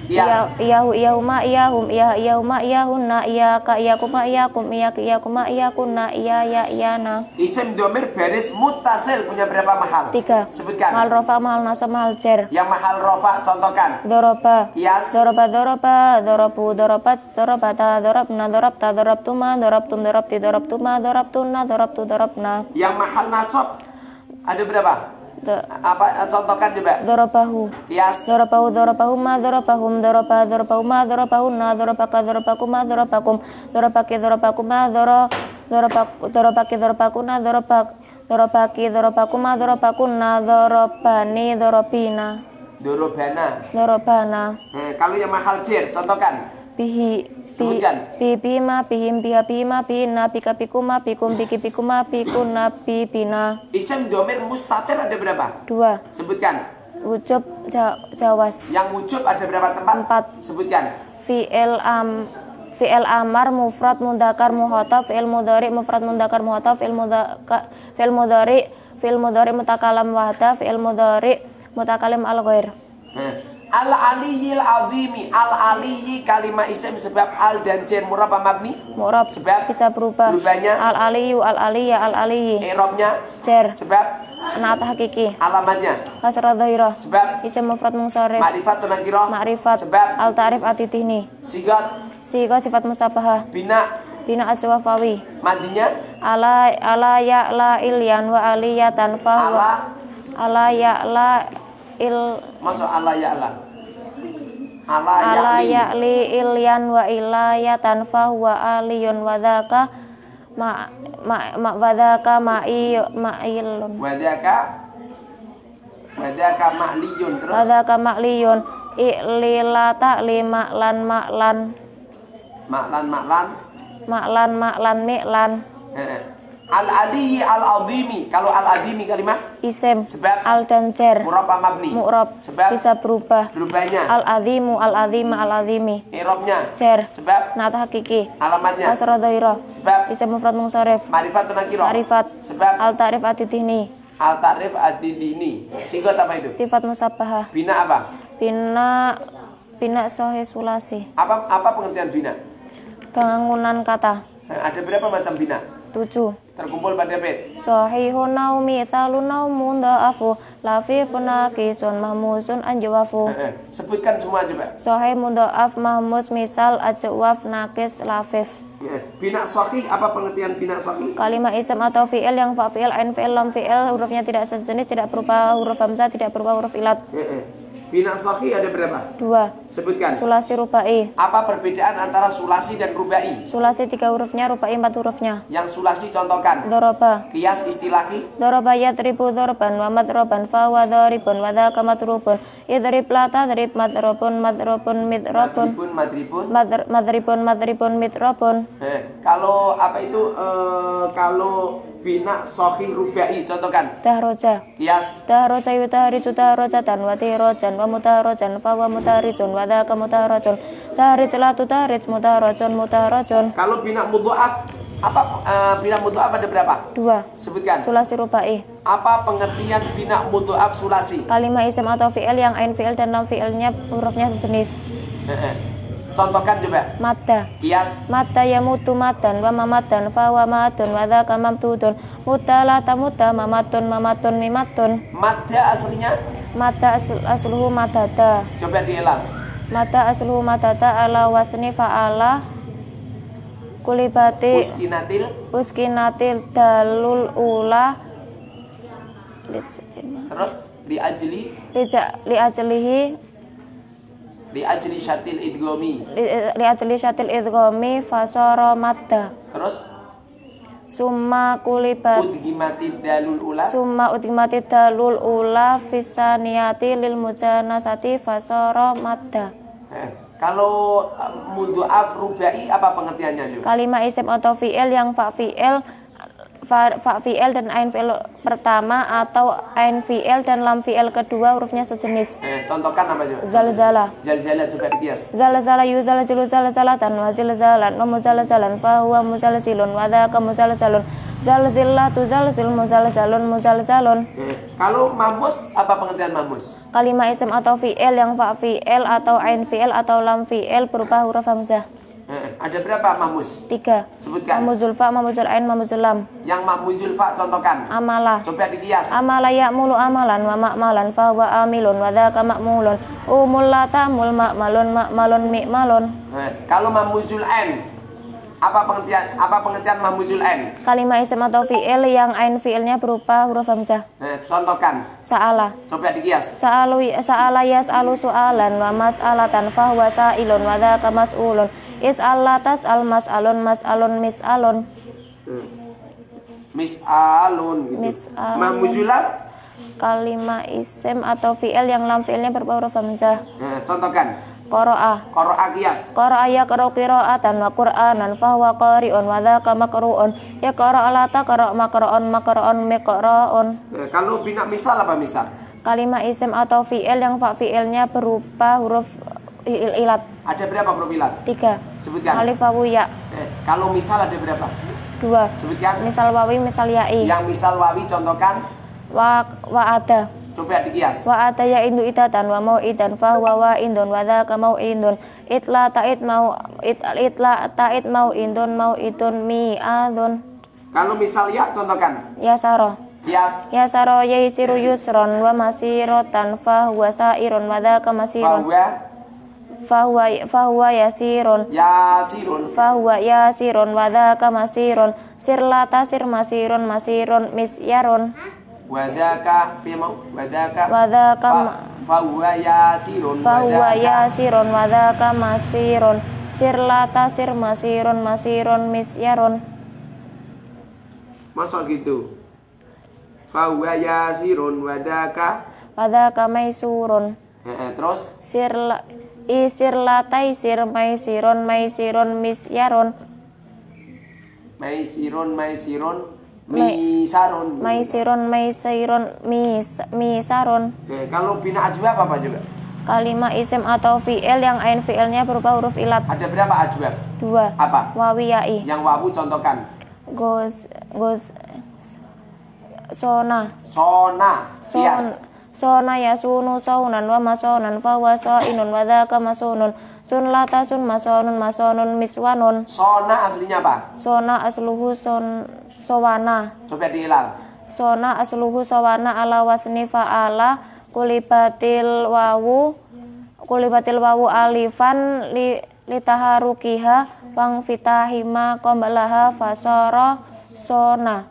Iyas. Iyahu, iyahuma, iyahum, iyahuma, iyahunna, iyaka, iyakuma, iyakum, iyakuma, iyakunna, iya, iyana. Isim domir baris mutasil punya berapa mahal? 3. Sebutkan. Mahal rofa, mahal nasab, mahal jar. Yang mahal rofa contohkan. Doroba. Iyas. Doroba, dorobu, dorobat, dorobata, dorabna, dorabta, dorabtuma, dorabtum, dorabti, dorabtuma, dorabtuna, dorabtu, dorabna. Yang mahal nasab ada berapa? Apa contohkan coba? Dorobahu. Kias. Dorobahu, dorobahuma, dorobahum, dorobahuma, dorobahunna, dorobaka, dorobakuma, dorobakum, dorobaki, dorobakuma, dorobaki, dorobakuna, dorobaki, dorobakuma, dorobakunna, dorobani, dorobina. Dorobana. Kalau yang mahal jir contohkan. Sebutkan. Bima, bihim, biha, bima, bina, bika, pikuma, pikum, biki, pikuma, pikuna, bibina. Isim domir mustatir ada berapa? 2. Sebutkan. Wujub, jawas. Yang wujub ada berapa tempat? 4. Sebutkan. Fi'il amar mufrad mudzakkar muhatab, fi'il mudhari mufrad mudzakkar muhatab, fi'il mudhari mutakalam wahda, fi'il mudhari mutakalim al ghair. Al-aliyil azimi. Al-aliyi kalimat isim sebab al dan jen murab apa mabni? Murab. Sebab bisa berubah. Berubahnya Al-aliyu, al-aliyya, al-aliyi. i'rabnya Jar. sebab Naat hakiki. alamatnya Kasrah dhahirah. sebab Isim mufrad munsharif. ma'rifatun nakirah Ma'rifat. sebab Al-ta'rif atitihni. sigat Sifat musabahah. bina Aswafawi. madinya Ala ya'la ilyan wa aliyatan fahuwa. Ala ya'la masuk ala ya'la ala ya'li ilyan wa ilayatan fahuwa aliyun wa dhaka ma'ilun wadaka ma'liyun terus wadhaka ma'liyun i'lilata ma'lan mi'lan al-aliyi al-azimi. Kalau al-azimi kalimat isim sebab al dan jar murab apa mabni? Mu'rab. Sebab bisa berubah. Berubahnya Al-azimu, al-azima, al-azimi. i'rabnya Jar. sebab Naat hakiki. alamatnya Kasrah dhairah. sebab Isim mufrad munsharif. ma'rifatun nakirah Ma'rifat. sebab Al-ta'rif atitihni. al-ta'rif adidini. Sigat apa itu? Sifat musabahah. Bina apa? Bina sahih sulasi. Apa pengertian bina? Bangunan kata. Ada berapa macam bina? 7. Terkumpul pada bait. Sahihun naumi thalun naumun da'afu lafifun naqisun mahmusun anjawafu. Sebutkan semua coba. Sahih mudha'af mahmus misal ajwaf naqis lafif. Bina sahih, apa pengertian bina sahih? Kalimat isim atau fi'il yang fa fi'il, ain fi'il, lam fi'il, hurufnya tidak sejenis, tidak berupa huruf hamzah, tidak berupa huruf ilat. Bina sahih ada berapa? 2. Sebutkan. Sulasi rubai. Apa perbedaan antara sulasi dan rubai? Sulasi 3 hurufnya, rubai 4 hurufnya. Yang sulasi contohkan. Doroba. Kias istilahi. Doroba yadribu dorban wa madroban fa wa doribun wa dhaka madrubun. Idrib la tadrib madrobun midrobun. Madribun. Madribun midrobun. Kalau apa itu kalau bina sahih rubai, contohkan. Tahroja. Kias. Tahroja yutahriju tahrojatan wa tirojan wa mutahrojan fa wa mutahrijun wa dzaka mutahrajun. Tahrij la tutahrij mutahrajun mutahrajun. Kalau bina mudha'af, apa bina mudha'af ada berapa? 2. Sebutkan. Sulasi rubai. Apa pengertian bina mudha'af sulasi? Kalimah isim atau fi'il yang ain fi'il dan lam fi'ilnya hurufnya sejenis. Contohkan coba. Madda. Kias. Madda yamutu madan wa mamatan fa wa matun wa dzaka mamtudun. Mutta la tamutta mamatun mamatun mimatun. Madda aslinya? Madda asluhu madada. Coba dielal. Madda asluhu madada ala wasni fa'ala kulibati uskinatil dalul ula terus li ajli syatil syatil idgomi fasoro madda. Terus summa udhimatid dalul ula fisaniyati lil mujanasati fasoro madda. Kalau mudha'af rubai apa pengertiannya juga? Kalimah isim atau fi'il yang fa fi'il dan ain fi'il pertama atau ain fi'il dan lam fi'il kedua hurufnya sejenis. Contohkan apa coba? Zalzala. Zalzala coba dikias. Zalzala yuzalzilu zalzalatan wa zilzalan wa muzalzalan fa huwa muzalzilun wa dzaka muzalzalun. Zalzilatu zalzil muzalzalun. Kalau mahmus apa pengertian mahmus? Kalimah isim atau fi'il yang fa fi'il atau ain fi'il atau lam fi'il berupa huruf hamzah. Ada berapa mahmus? 3. Sebutkan. Mahmuzul fa, mahmuzul ain, mahmuzul lam. Yang mahmuzul fa contohkan. Amala. Coba dikias. Amala ya'mulu amalan wa ma'malan fa huwa amilun wa dzaka ma'mulun. Umul la ta'mul ma'malun mi'malun. Kalau mahmuzul ain apa pengertian mahmuzul ain? Kalimah isim atau fi'il yang ain fi'ilnya berupa huruf hamzah. Contohkan. Sa'ala. Coba dikias. Sa'ala yas'alu su'alan wa mas'alatan fa huwa sa'ilun wa dzaka mas'ulun. Is'al tas'al mas'alun mis'alun. Mis'alun gitu. Mis'alun. Mahmuzul lam? Kalimah isim atau fi'il yang lam fi'ilnya berupa huruf hamzah. Contohkan. Qara'a. Qara'a kias. Qara'a yaqra'u qira'atan wa qur'anan fa huwa qari'un wa dzaka maqru'un. Ya qara'a la taqra' maqra'un miqra'un. Kalau bina misal apa misal? Kalimah isim atau fi'il yang fa fi'ilnya berupa huruf ilat. Ada berapa huruf ilat? 3. Sebutkan. Alif wawu ya. Kalau misal ada berapa? 2. Sebutkan. Misal wawi misal ya'i. Yang misal wawi contohkan. Wa ada. Coba dikias. Wa ata ya indu itatan wa mau'idan fa huwa wa indun wa dzaka mau'idun. Itla ta'id mau'idun mau'idun mi'adun. Kalau misal ya contohkan. Ya saro. Kias. Ya saro yaisiru yusron wa masirotan fa huwa sa'irun wa dzaka masirun. Fa huwa yasirun. Fa huwa yasirun wa dzaka masirun. Sirla tasir masirun misyarun. Wadaka fahuwa yasirun wadaka masirun. Sirla tasir masirun misyarun. Masa gitu? Fahuwa yasirun wadaka maisurun. Terus? Sirla taisir maisirun misyarun. Misarun. Kalau bina ajwaf apa juga? Kalimah isim atau fi'il yang ain fi'ilnya berupa huruf ilat. Ada berapa ajwaf? 2. Apa? Wawi ya'i. Yang wawu contohkan. Sona. Kias. Sona yasunu saunan wa masonan fa huwa sainun wa dzaka masunun. Sun lata sun masonun miswanun. Sona aslinya apa? Sona asluhu sowana. Coba diilal. Sona asluhu sowana ala wasni fa'ala kulibatil wawu alifan litaharukiha wang fitahima qombalaha fasara sona.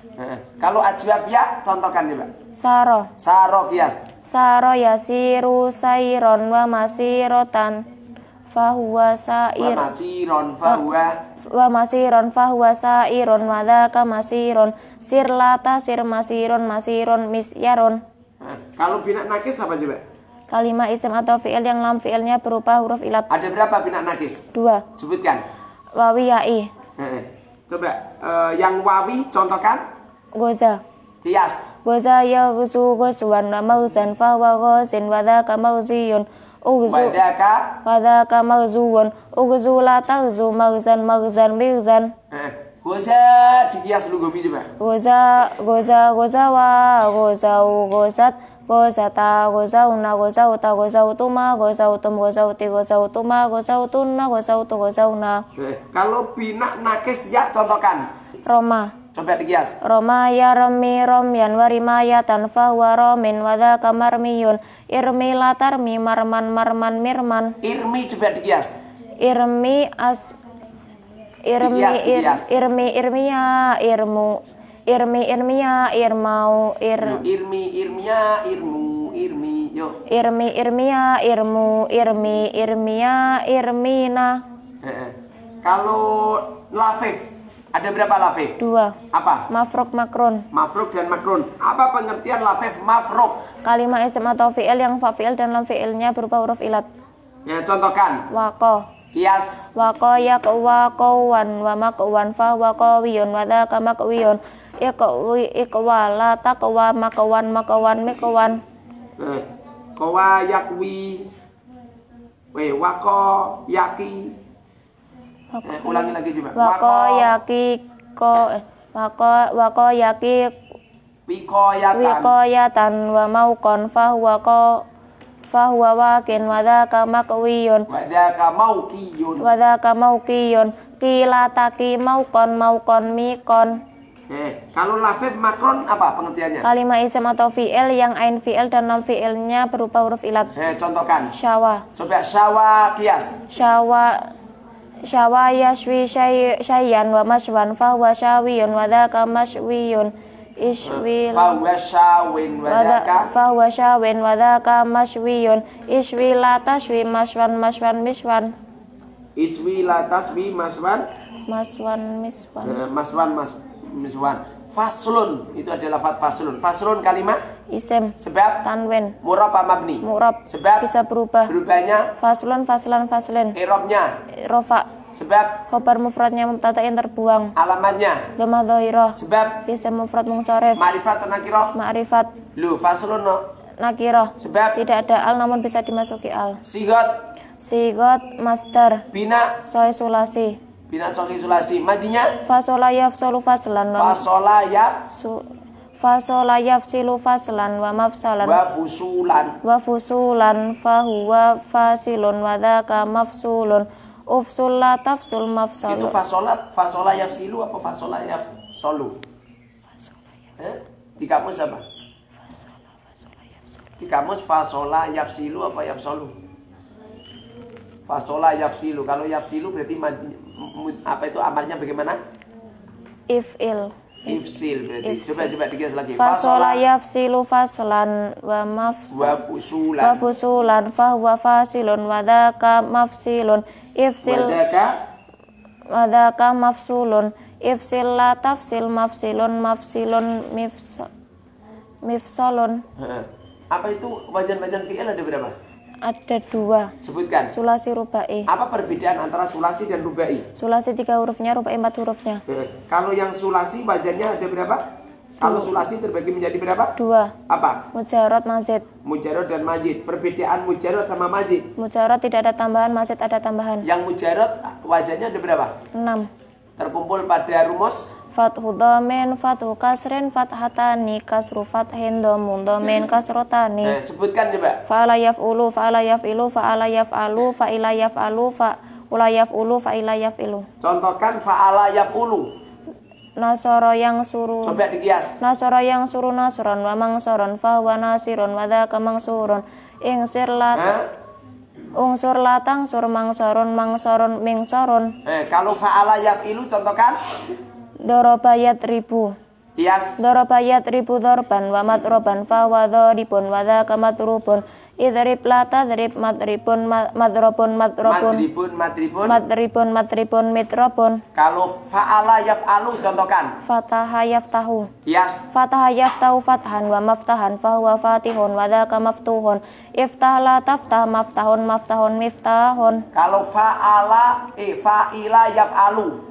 Kalau ajwaf ya contohkan coba. Saro kias. Saro yasiru sairon wa masirotan fahuwa sair. Wa masiron fahuwa sairun wa dzaka masirun. Sirla tasir masirun misyarun. Kalau bina nakis apa coba? Kalimah isim atau fi'il yang lam fi'ilnya berupa huruf ilat. Ada berapa bina nakis? 2. Sebutkan. Wawi ya'i. Coba yang wawi contohkan. goza. Kias. Goza yaghzu ghuswan wa maghzan fa huwa ghazin wa dzaka maghziyun. Ughzu wa dzaka maghzuun. Ughzu la taghzu maghzan maghzan mighzan. Goza dikias lu gobi coba. Goza gozawa gozau gozat gozata gozauna gozauta gozautuma gozautum gozauti gozautuma gozautuna gozautu gozauna. Kalau bina nakis ya contohkan. Roma. Coba dikias. Roma ya rami romyan warimaya tanfa waromin wada kamarmiyun irmi latarmi marman marman mirman. Irmi coba dikias. Irmi as irmi dikias. irmi irmiya irmu irmi irmiya irmau Irmi irmiya irmu irmi yo. irmi irmiya irmu irmi irmiya irmina. Kalau lafif ada berapa lafif? 2. Apa? Mafruk makron. Mafruk dan makron. Apa pengertian lafif mafruk? Kalimat isim atau fi'il yang fa'il dan lam fi'ilnya berupa huruf ilat. Ya contohkan. Waqo. Kias. Waqo yaqwawan wa maqwan fa waqawiyun wa dzaka maqwiyun. Iqwala taqwa maqwan maqwan miqwan. Qawa yakwi. Waqo yaki. Ulangi lagi coba. Waqo yaki wiqayatan wa mauqan fa huwa waqin wa dzaka maqwiyun. Wa dzaka mauqiyun. Qilataki mauqan mauqan miqon. Kalau lafif makron apa pengertiannya? Kalimat isim atau fi'il yang ain fi'il dan lam fi'ilnya berupa huruf ilat. Contohkan. Syawa. Coba syawa kias. Syawa yashwi syayyan wa mashwan fa huwa syawiyun wa dzaka mashwiyun. Fa huwa syawin wa dzaka mashwiyun. Ishwi la tashwi mashwan mashwan miswan. Iswi la taswi maswan. Maswan miswan. Miswan. Faslun itu adalah lafaz faslun. Faslun kalimat Isim. Sebab Tanwin. Murab apa mabni? Murab. Sebab Bisa berubah. Berubahnya Faslun faslan faslin. Irobnya Rofa. Sebab Khobar mufradnya mubtada'in terbuang. Alamatnya Dhammah dhahirah. Sebab Isim mufrad munsharif. Ma'rifat atau nakirah? Ma'rifat. Lu faslun no. Nakirah. Sebab Tidak ada al namun bisa dimasuki al. Sigot Sigot masdar. Bina Soy sulasi. Bina sohi sulasi. Madinya Fasola yafsulu faslan. Fasola yaf Fasola yafsilu faslan wa mafsalan. Wa fusulan. Wa fusulan fahuwa fasilun wa dzaka mafsulun. Ufsul la tafsul mafsalun. Itu fasola yafsilu apa fasola yafsolu? Di kamus apa? Di kamus fasola yafsilu apa yafsolu? Fasola yafsilu. Kalau yafsilu berarti apa itu amarnya bagaimana? If'il. Ifsil berarti. Coba digas lagi. Fasola yafsilu faslan wa fusulan. Wa fusulan fahuwa fasilun wa dzaka mafsilun. Ifsil wa dzaka mafsulun. Ifsil la tafsil mafsilun mifsalun. Apa itu wajan-wajan fi'il ada berapa? Ada 2. Sebutkan. Sulasi rubai. Apa perbedaan antara sulasi dan rubai? Sulasi 3 hurufnya, rubai 4 hurufnya. Kalau yang sulasi wajannya ada berapa? Kalau sulasi terbagi menjadi berapa? 2. Apa? Mujarrad mazid. Mujarrad dan majid. Perbedaan mujarrad sama majid. Mujarrad tidak ada tambahan, mazid ada tambahan. Yang mujarrad wajannya ada berapa? 6. Terkumpul pada rumus Fathu dhamin, fathu kasrin, fathatani, kasru fathin, dhamun dhamin, kasrotani. Sebutkan coba. Fa'ala yaf'ulu, fa'ala yaf'ilu, fa'ala yaf'alu, fa'ila yaf'alu, fa'ula yaf'ulu, fa'ila yaf'ilu. Contohkan fa'ala yaf'ulu. Nasara yang suruh. Coba dikias. Nasara yang suruh nasron, wa mangsoron, fahuwa nasirun, wa dzaka mangsurun. Ingsir Ungsur latang sur mangsorun mangsorun mingsorun. Kalau fa'ala yaf'ilu contohkan. Dorobayat ribu. Kias. Dorobayat ribu dorban wa matroban fa wa doribun wa dzaka matrubun. Idrib lata drib matribun madrobun matrobun. Matribun mitrobun. Kalau fa'ala yaf'alu contohkan. Fataha yaftahu. Kias. Fataha yaftahu fathan wa maftahan fa huwa fatihun wa dzaka maftuhun. Iftah la taftah maftahun miftahun. Kalau fa'ila yaf'alu.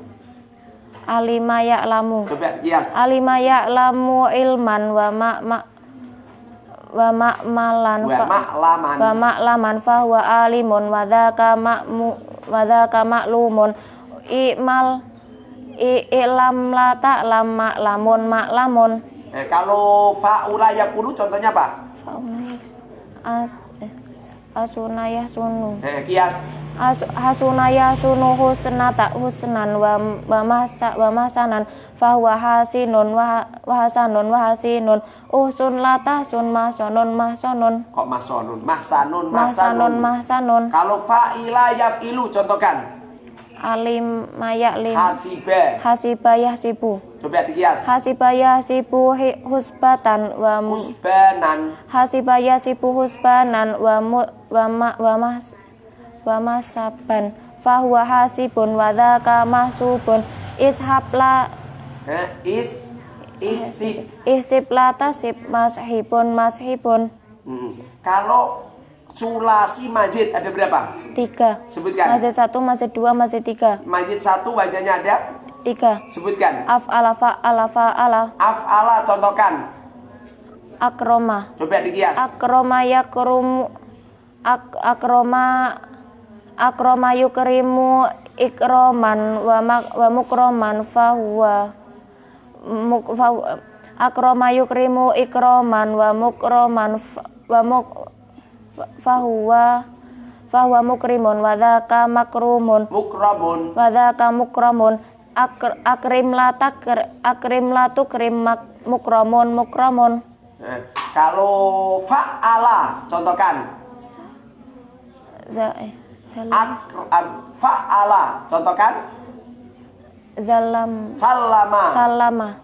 Alima ya'lamu. Coba kias. Alima ya'lamu ilman wa ma'malan wa ma'laman fa huwa alimun wa dzaka ma'lumun i'lam la ta'lam ma'lamun. Kalau fa'ula yaqulu contohnya apa? Asuna yasunu. Kias. Hasuna yasunu husnan wa mahsanan fa huwa hasinun wa hasinun uhsun la tahsun mahsanun. Kok mahsanun? Kalau fa'ila yaf'ilu contohkan. Alim maya'lim. Hasiba yahsibu. Coba dikias. Hasiba yahsibu husbatan Hasiba yahsibu husbanan wa masaban fa huwa hasibun wa dzaka mahsubun ishab la ihsib la tasib mashibun. Kalau sulasi mazid ada berapa? 3. Sebutkan. Mazid 1, mazid 2, mazid 3. Mazid 1 wajahnya ada 3. Sebutkan. Af'ala fa'ala. Af'ala contohkan. Akroma. Coba dikias. Akroma yukrimu ikroman wa mukroman fahuwa akroma yukrimu ikroman wa mukroman fahuwa mukrimun wa dzaka makrumun wa dzaka mukramun akrim la tukrim mukramun. Kalau fa'ala contohkan. Fa'ala contohkan. Sallama.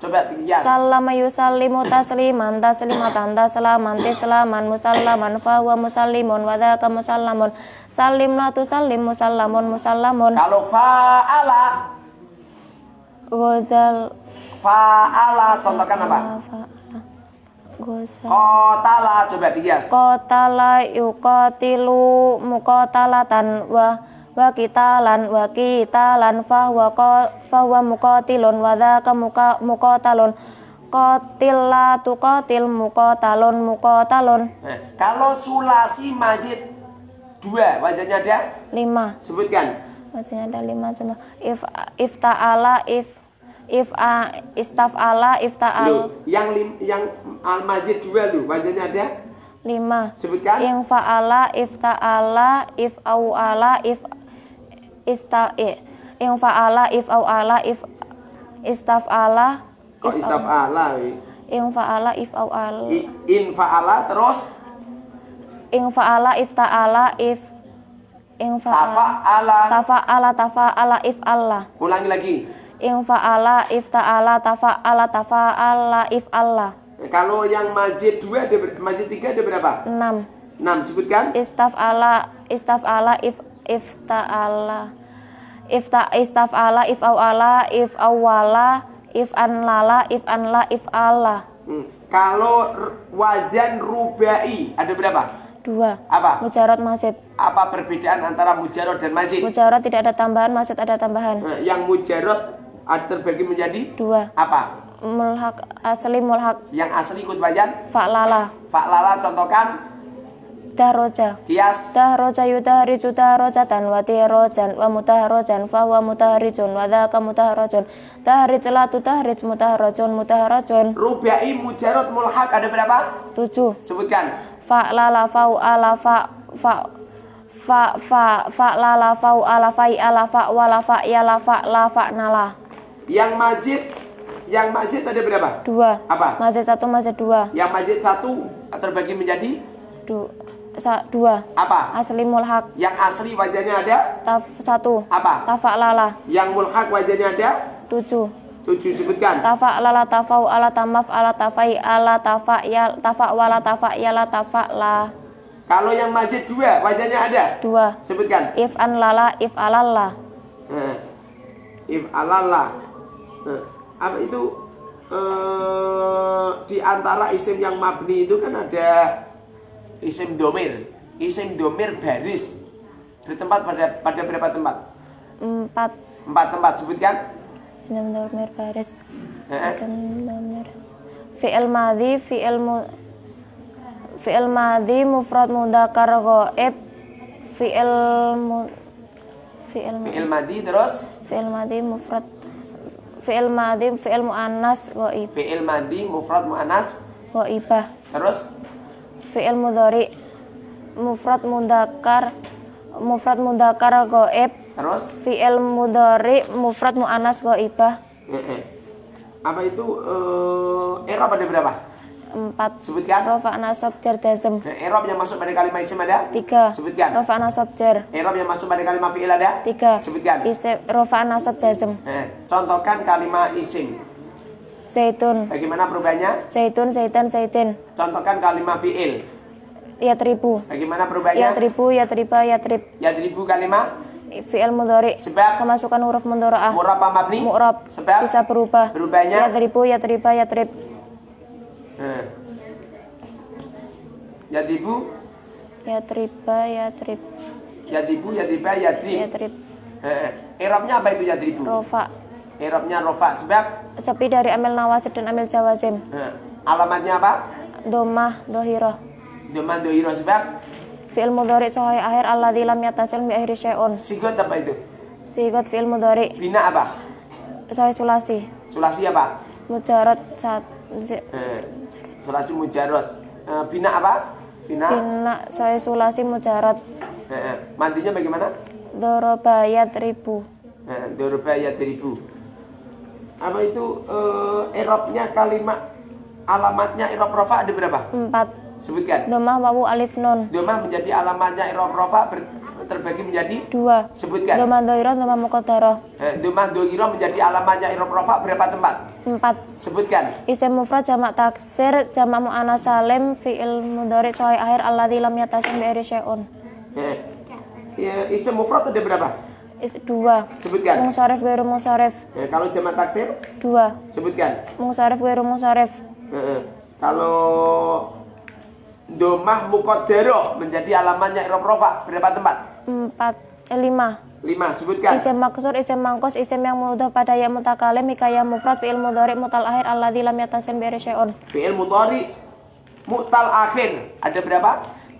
Coba dikias. Sallama yusallimu tasliman tislaman musallaman fa huwa musallimun wa dzaka musallamun sallim la tusallim musallamun. Kalau fa'ala contohkan apa? Qatala coba dikias. Qatala yuqatilu muqatalatan wa qitalan fa huwa muqatilun wa dzaka muqatalun qatil la tuqatil muqatalun. Kalau sulasi majid 2 wajahnya ada 5. Sebutkan. Wajahnya ada 5 contoh. Ifta'ala istaf'ala ifta'al. Yang al majid 2 lu wajahnya ada 5. Sebutkan. Yang fa'ala ifta'ala if'au'ala yang fa'ala if'au'ala istaf'ala kok istaf'ala yang fa'ala if'au'ala in fa'ala terus yang fa'ala ifta'ala tafa'ala if'alla. Ulangi lagi. Yang fa'ala ifta'ala tafa'ala if'alla. Kalau yang mazid 2 ada mazid 3 ada berapa? 6. Sebutkan. Istaf'ala istaf'ala if'au'ala if'anlala if'alla. Kalau wazan rubai ada berapa? 2. Apa? Mujarad mazid. Apa perbedaan antara mujarad dan mazid? Mujarad tidak ada tambahan, mazid ada tambahan. Yang mujarad terbagi menjadi 2. Apa? Mulhaq, asli mulhaq. Yang asli ikut wazan? Fa'lala. Contohkan. Dahroja. Kias. Dahroja yudahriju dahrojatan wa tirojan wa mutahrojan fa huwa mutahrijun wa dzaka mutahrajun. Tahrij la tutahrij mutahrajun. Rubai mujarad mulhaq ada berapa? 7. Sebutkan. Fa'lala fa'ala fa'lala fa'ala fa'ala fa'wala fa'yala fa'la fa'nala. Yang mazid ada berapa? 2. Apa? Mazid 1, mazid 2. Yang mazid 1 terbagi menjadi 2. Apa? Asli mulhaq. Yang asli wajahnya ada 1. Apa? Tafa'lala. Yang mulhaq wajahnya ada 7. Sebutkan. Tafa'lala tafa'ala tamaf'ala tafa'ala tafa'wala tafa'yala tafa'la. Kalau yang mazid 2 wajahnya ada 2. Sebutkan. If'anlala if'alalla. If'alalla. Apa itu? Di antara isim yang mabni itu kan ada isim domir. Isim domir baris bertempat pada berapa tempat? 4. 4 tempat. Sebutkan. Isim dhamir baris. Isim dhamir. Fi'il madhi mufrad mudzakkar ghaib. Fi'il madhi terus fi'il madhi mufrad fi'il muannas ghaib. fi'il madhi mufrad muannas Ghaibah. terus Fi'il mudhari mufrad mudzakkar ghaib. terus Fi'il mudhari mufrad muannas ghaibah. Apa itu i'rab ada berapa? 4. Sebutkan. Rafa nasab jar jazm. I'rab yang masuk pada kalimat isim ada? 3. Sebutkan. Rafa nasab jar. I'rab yang masuk pada kalimat fi'il ada? 3. Sebutkan. Isim rafa nasab jazm. Contohkan kalimat isim. Zaitun. Bagaimana perubahannya? Zaitun, zaitan, zaitin. Contohkan kalimat fi'il. Yatribu. Bagaimana perubahannya? Yatribu, yatriba, yatrib. Yadribu kalimat Fi'il mudhari. sebab Kemasukan huruf mudhara'ah. mu'rab apa mabni? Mu'rab. Sebab Bisa berubah. berubahnya Yatribu, yatriba, yatrib. Yadribu, Yatriba, yatrib. yadribu, yadriba, yadrib. Yatrib. I'rabnya apa itu yadribu? Rofa. I'rabnya rofa sebab Sepi dari amil nawasib dan amil jawazim. alamatnya apa? Domah, dohirah. Doman dohiro sebab Fi'il mudhari sahih akhir alladzi lam yattasil bi akhiri syai'un. sigot apa itu? Sigat fi'il mudhari Bina apa? sahih sulasi. Sulasi apa? Mujarad Sulasi mujarad. Bina apa? Bina. bina sahih sulasi mujarad. Mandinya bagaimana? Doroba yatribu. Doroba yadribu. Apa itu i'rabnya kalimat alamatnya i'rab rafa ada berapa? 4. Sebutkan. Domah wawu alif nun. Domah menjadi alamatnya i'rab rafa terbagi menjadi 2. sebutkan. Domah dohirah, domah muqaddarah. Domah dohiro menjadi alamatnya i'rab rafa berapa tempat? 4. Sebutkan. Isim mufrad jamak taksir jamak muannas salim fi'il mudhari sahih akhir alladzi lam yattasil bi akhiri syai'un. Isim mufrad ada berapa? 2. Sebutkan. Munsharif ghairu munsharif. Kalau jamak taksir 2. sebutkan. Munsharif ghairu munsharif. Kalau domah muqaddarah menjadi alamatnya i'rab rafa berapa tempat? 5. 5 sebutkan. Isim maksur, isim mangkos, isim yang mudah pada ya mutakalim, hikayah mufrad, fi'il mudhari mutal akhir alladzi lam yattasil bi akhiri syai'un. Fi'il mudhari mutal akhir ada berapa?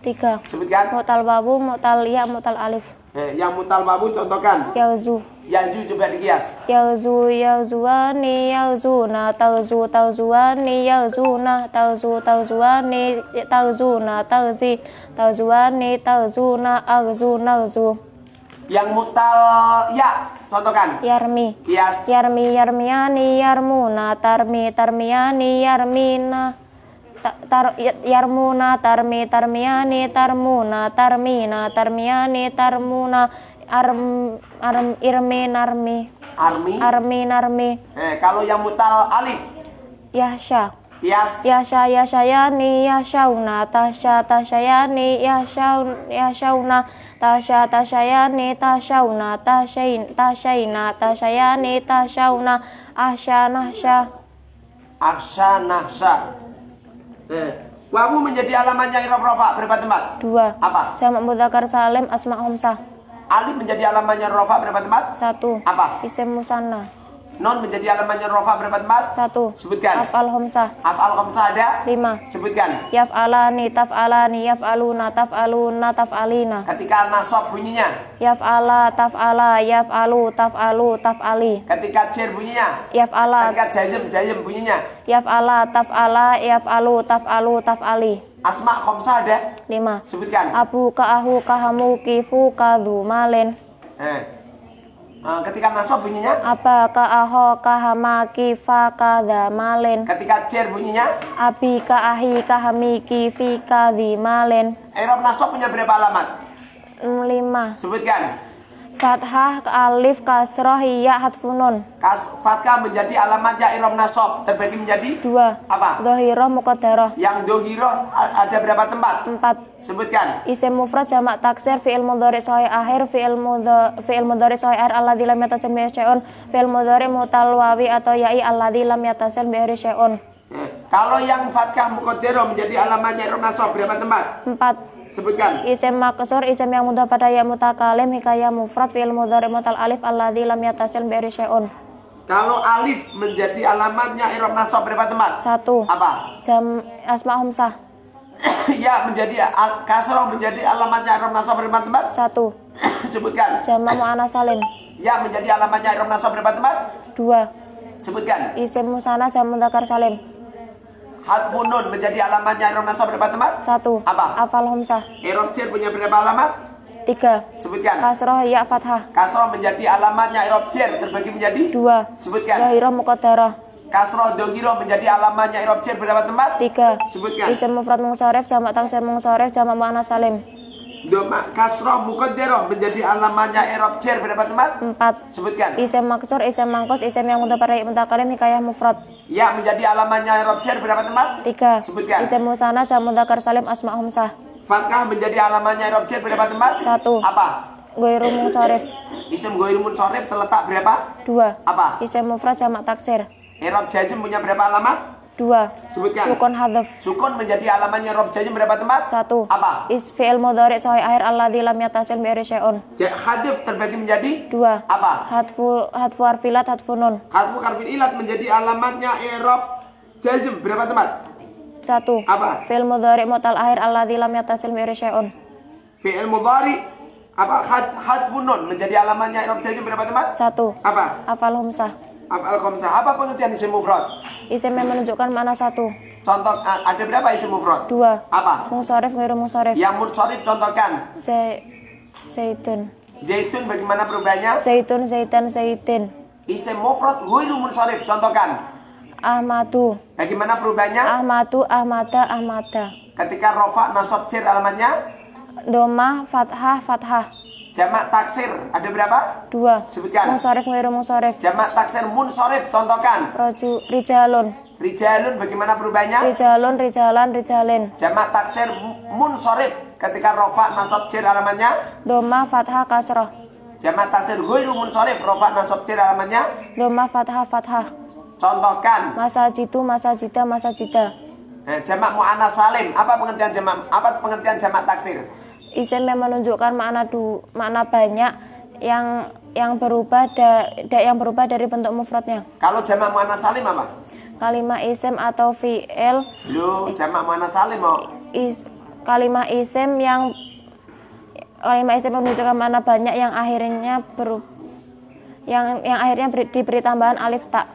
3. Sebutkan. Mutal wawu, mutal ya, mutal alif. Yang mutal babu contohkan. Yazu. Yazu coba dikias. Yazu, yazuani, yazuna, tauzu, tauzuani, yazuna, tauzu, tauzuani, tauzuna, tauzi, tauzuani, tauzuna, agzu, nagzu. Yang mutal ya contohkan. Yarmi. Kias. Yarmi, yarmiani, yarmuna, tarmi, tarmiani, yarmina. Yarmuna, tarmi, tarmiani, tarmuna, tarmina, tarmiani, tarmuna, irmi, narmi, Armi. armi, narmi. Kalau yang mutal alif. Yasha. Kias. Yasha, yashayani, yashauna, tasya, tasyayani, yashauna, tasya, tasyayani, tasyauna, tasyaina, tasyayani, tasyauna, ahsya, nahsya. Aksha nahsya. Wawu menjadi alamatnya i'rab rafa berapa tempat? 2. Apa? Jamak mudzakkar salim asma khamsah. Alif menjadi alamatnya rafa berapa tempat? 1. Apa? Isim musanna. Non menjadi alamatnya rafa berapa tempat? 1. Sebutkan. Af'al khamsah. Af'al khamsah ada? 5. Sebutkan. Yaf'alani, taf'alani, yaf'aluna, taf'aluna, taf'alina. Ketika nasab bunyinya. Yaf'ala, taf'ala, yaf'alu, taf'alu, taf'ali. Ketika jer bunyinya. Yaf'ala, Ketika jazm bunyinya. yaf'ala, taf'ala, yaf'alu, taf'alu, taf'ali. Asma khamsah ada? 5. Sebutkan. Abu ka ahu ka hamu kifu ka dhu malin. Ketika nasab bunyinya. Apa ka aho ka hama kifa ka dha malin. Ketika jer bunyinya. Abi ka ahi ka hami kifi ka dhi malin. I'rab nasab punya berapa alamat? 5. Sebutkan. Fathah, alif, kasroh, ya, hatfunun. Fathah menjadi alamatnya i'rab nasab terbagi menjadi 2. apa? Dohiroh, muqaddarah. Yang dohiroh ada berapa tempat? 4. Sebutkan. Isim mufrad jamak taksir fi'il mudhari sahih akhir fi'il mudhari sahih akhir alladzi lam yattasil bi syai'un fi'il mudhari mutal wawi atau ya'i alladzi lam yattasil bi syai'un. Kalau yang fathah muqaddarah menjadi alamatnya i'rab nasab berapa tempat? 4. Sebutkan. Isim maksur, isim yang mudah pada ya mutakalim, hikayah mufrad fi'il mudhari mutal alif alladzi lam yattasil bi syai'un. Kalau alif menjadi alamatnya i'rab nasab berapa tempat? 1. Apa? Jam asma humsah. Ya menjadi kasroh menjadi alamatnya i'rab nasab berapa tempat? 1. Sebutkan. Jama mu'annas salim. Ya menjadi alamatnya i'rab nasab berapa tempat? 2. Sebutkan. Isim musanna jam mudzakkar salim. Hadfun nun menjadi alamatnya i'rab nasab berapa tempat? 1. Apa? Afal humsah. I'rab jar punya berapa alamat? 3. Sebutkan. Kasroh ya fathah. Kasroh menjadi alamatnya i'rab jar terbagi menjadi 2. Sebutkan. Zahirah muqaddarah. Kasroh dohiro menjadi alamatnya i'rab jar berapa tempat? 3. Sebutkan. Isim mufrad munsharif jamak taksir munsharif jamak muannas salim. Doma kasroh muqaddarah menjadi alamatnya i'rab jar berapa tempat? 4. Sebutkan. Isim maksur, isim mangkus, isim yang mutaparrik mutakalim hikayah mufrad. Ya menjadi alamatnya i'rab jar berapa tempat? 3. Sebutkan. Isim musanna jam mudzakkar salim asma humsah. Fathah menjadi alamatnya i'rab jar berapa tempat? 1. Apa? Ghairu munsharif. Isim ghairu munsharif terletak berapa? 2. Apa? Isim mufrad jamak taksir. I'rab jazm punya berapa alamat? 2. Sebutkan. Sukun hadzaf. Sukun menjadi alamatnya i'rab jazm berapa tempat? 1. Apa? Fi'il mudhari' sahih akhir alladzi lam yattasil bi syai'un. Hadif terbagi menjadi 2. apa? Hadfu harfilat hadfu nun. Hadfu harfil ilat menjadi alamatnya i'rab jazm berapa tempat? 1. Apa? Fi'il mudhari' mutal akhir alladzi lam yattasil bi syai'un. Fi'il mudhari apa? Hadfun nun menjadi alamatnya i'rab jazm berapa tempat? 1. Apa? Afal humsah. Af'al khamsah. Apa pengertian isim mufrad? Isim yang menunjukkan makna 1. Contoh ada berapa isim mufrad? 2. Apa? Munsharif ghairu munsharif. Yang munsharif contohkan. Zaitun. Zaitun bagaimana perubahannya? Zaitun, zaitan, zaitin. Isim mufrad ghairu munsharif contohkan. Ahmadu. Bagaimana perubahannya? Ahmadu, ahmada, ahmada. Ketika rafa nasab jar alamatnya? Doma, fathah, fathah. Jamak taksir ada berapa? 2. Sebutkan. Munsharif ghairu munsharif. Jamak taksir munsharif contohkan. Rijalun. Rijalun bagaimana perubahannya? Rijalun, rijalan, rijalin. Jamak taksir munsharif ketika rafa nasab jar alamatnya? Doma, fathah, kasroh. Jamak taksir ghairu munsharif rafa nasab jar alamatnya? Doma, fathah, fathah. Contohkan. Masajidu, masajida, masajida. Jamak muannas salim. Apa pengertian jamak taksir? Isim yang menunjukkan makna banyak yang berubah dari bentuk mufradnya. Kalau jamak muannas salim apa? Kalimah isim atau fi'il. Lu jamak muannas salim mau? Kalimah isim menunjukkan makna banyak yang akhirnya diberi tambahan alif ta.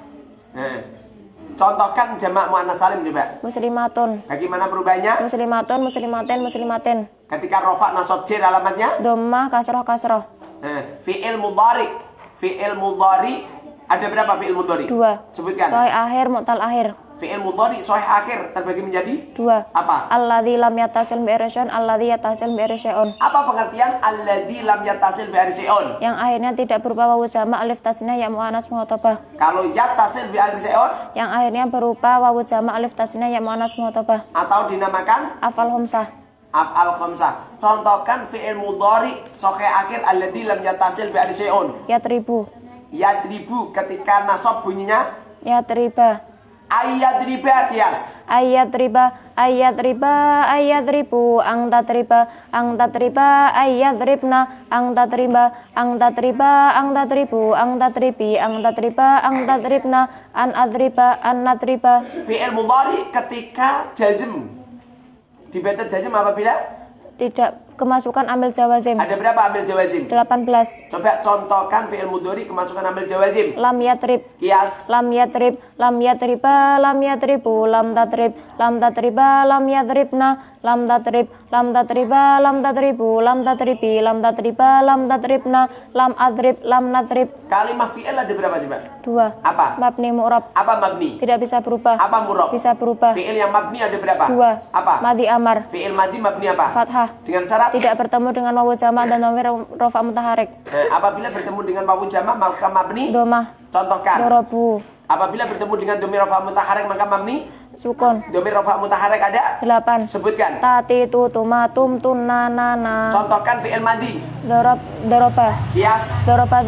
Contohkan jamak muannas salim coba. Muslimatun. Bagaimana perubahannya? Muslimatun, muslimatin, muslimatin. Ketika rafa nasab jar alamatnya? Dhammah, kasroh, kasroh. Fi'il mudhari. Fi'il mudhari ada berapa fi'il mudhari? 2. Sebutkan. Sahih akhir, mu'tal akhir. Fi'il mudhari sahih akhir terbagi menjadi 2. apa? Alladzi lam yattasil bi syai'un, alladzi yattasil bi syai'un. Apa pengertian alladzi lam yattasil bi syai'un? Yang akhirnya tidak berupa wawu jamak alif tasniah ya muannas mukhatabah. Kalau yattasil bi syai'un? Yang akhirnya berupa wawu jamak alif tasniah ya muannas mukhatabah. Atau dinamakan Afal humsah. af'al khamsah. Contohkan fi'il mudhari sahih akhir alladzi lam yattasil bi syai'un. Yatribu. Yadribu ketika nasab bunyinya Yatriba. Ayadriba kias. Ayatriba, ayatriba, ayatribu, angtatriba, angtatriba, ayadribna, angtatriba, angtatriba, angtatribu, angtatribi, angtatriba, angtatribna, anadriba, anadriba. Fi'il mudhari ketika jazm. Dibaca jazm apabila Tidak kemasukan amil jawazim. ada berapa amil jawazim? 18. Coba contohkan fi'il mudhari kemasukan amil jawazim. Lam yatrib. Kias. Lam yatrib, lam yatriba, lam yatribu, lam tatrib, lam tatriba, lam yatribna, lam tatrib, lam tatriba, lam tatribu, lam tatribi, lam tatriba, lam tatribna, lam adrib, lam natrib. Kalimah fi'il ada berapa coba? 2. Apa? Mabni mu'rab. Apa mabni? Tidak bisa berubah. Apa murab? Bisa berubah. Fi'il yang mabni ada berapa? 2. Apa? Madi amar. Fi'il madi mabni apa? Fathah. Dengan syarat? Tidak bertemu dengan wawu jamak dan dhamir rafa mutaharik. Apabila bertemu dengan wawu jamak maka mabni. Domah. Contohkan. Dorobu. Apabila bertemu dengan dhamir rafa mutaharik maka mabni. Sukun. Domir rafa mutaharrik ada? 8. Sebutkan. Tati tutuma tum tunna nana. Contohkan fi'il madi. Doroba. Kias. Doroba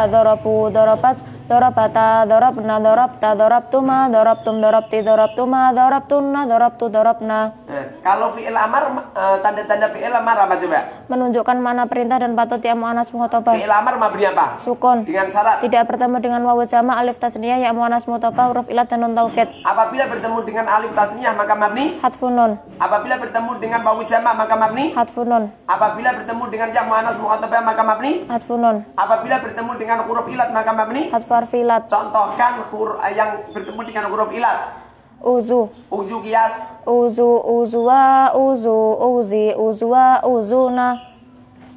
doropu doropat dorobata dorobna dorobta dorobtuma dorobtum dorobti dorobtuma dorobtunna dorobtu dorobna. Kalau fi'il amar, tanda-tanda fi'il amar apa coba? Menunjukkan makna perintah dan patut ya mu'annas mukhatabah. Fi'il amar mabni apa? Sukun. Dengan syarat. Tidak bertemu dengan wawu jama, alif tasniyah, ya mu'annas mukhatabah, huruf ilat dan nun taukid. Apabila bertemu dengan alif tasniyah maka mabni. Hadfun nun. Apabila bertemu dengan wawu jama maka mabni. Hadfun nun. Apabila bertemu dengan ya mu'annas mukhatabah maka mabni. Hadfun nun. Apabila bertemu dengan huruf ilat maka mabni. Hadfu harfilat. Contohkan yang bertemu dengan huruf ilat. Uzu. Uzu kias. Uzu uzwa uzu uzi uzwa uzuna.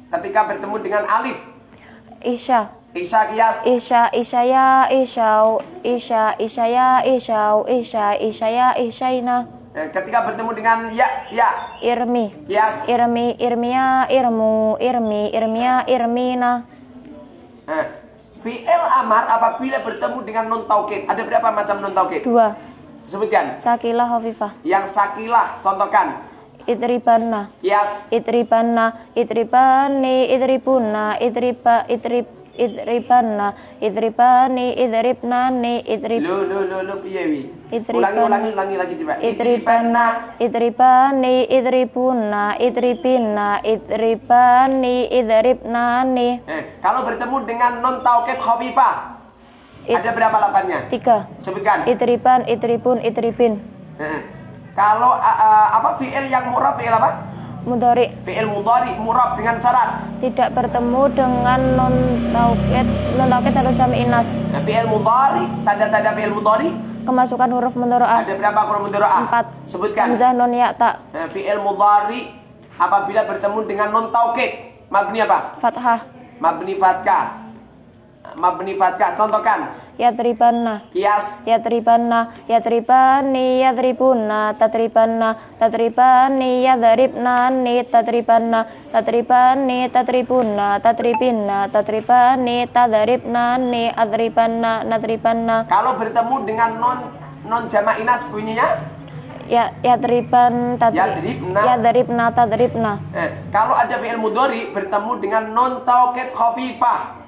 Ketika bertemu dengan alif. Isya. Isya kias. Isya isyaya isyau isya isyaya isyau isya isyaya isyaina. Ketika bertemu dengan ya. Irmi. Kias. Irmi irmiya irmu irmi irmiya irmina. Fi'il amar apabila bertemu dengan nun taukid. Ada berapa macam nun taukid? 2. Sebutkan. Sakilah khafifah. Yang sakilah, contohkan. Idribanna. Kias. Idribanna idribani idribunna idribanna idribani idribnani Lo piye wi? Idriban. Ulangi lagi coba. Idribani idribunna idribinna idribani idribnani. Kalau bertemu dengan non taukid khafifah, ada berapa lafadznya? 3. Sebutkan. Idriban idribun idribin. Kalau fi'il yang murab, fi'il apa? Mudhari. Fi'il mudhari murab dengan syarat. Tidak bertemu dengan non taukid harus jami inas. Fi'il mudhari, tanda-tanda fi'il mudhari. Kemasukan huruf mudhari'ah. Ada berapa huruf mudhari'ah? 4. Sebutkan. Hamzah nun ya ta. Fi'il mudhari apabila bertemu dengan non taukid, mabni apa? Fathah. Mabni fathah. Contohkan. Yadribanna. Kias. Yadribanna yadribani yadribunna tadribanna tadribani yadribnani tadribanna tadribani tadribunna tadribinna tadribani tadribnani adribanna nadribanna. Kalau bertemu dengan non jama' inas bunyinya yadriban yadribna tadribna. Kalau ada fi'il mudhari bertemu dengan non taukid khafifah,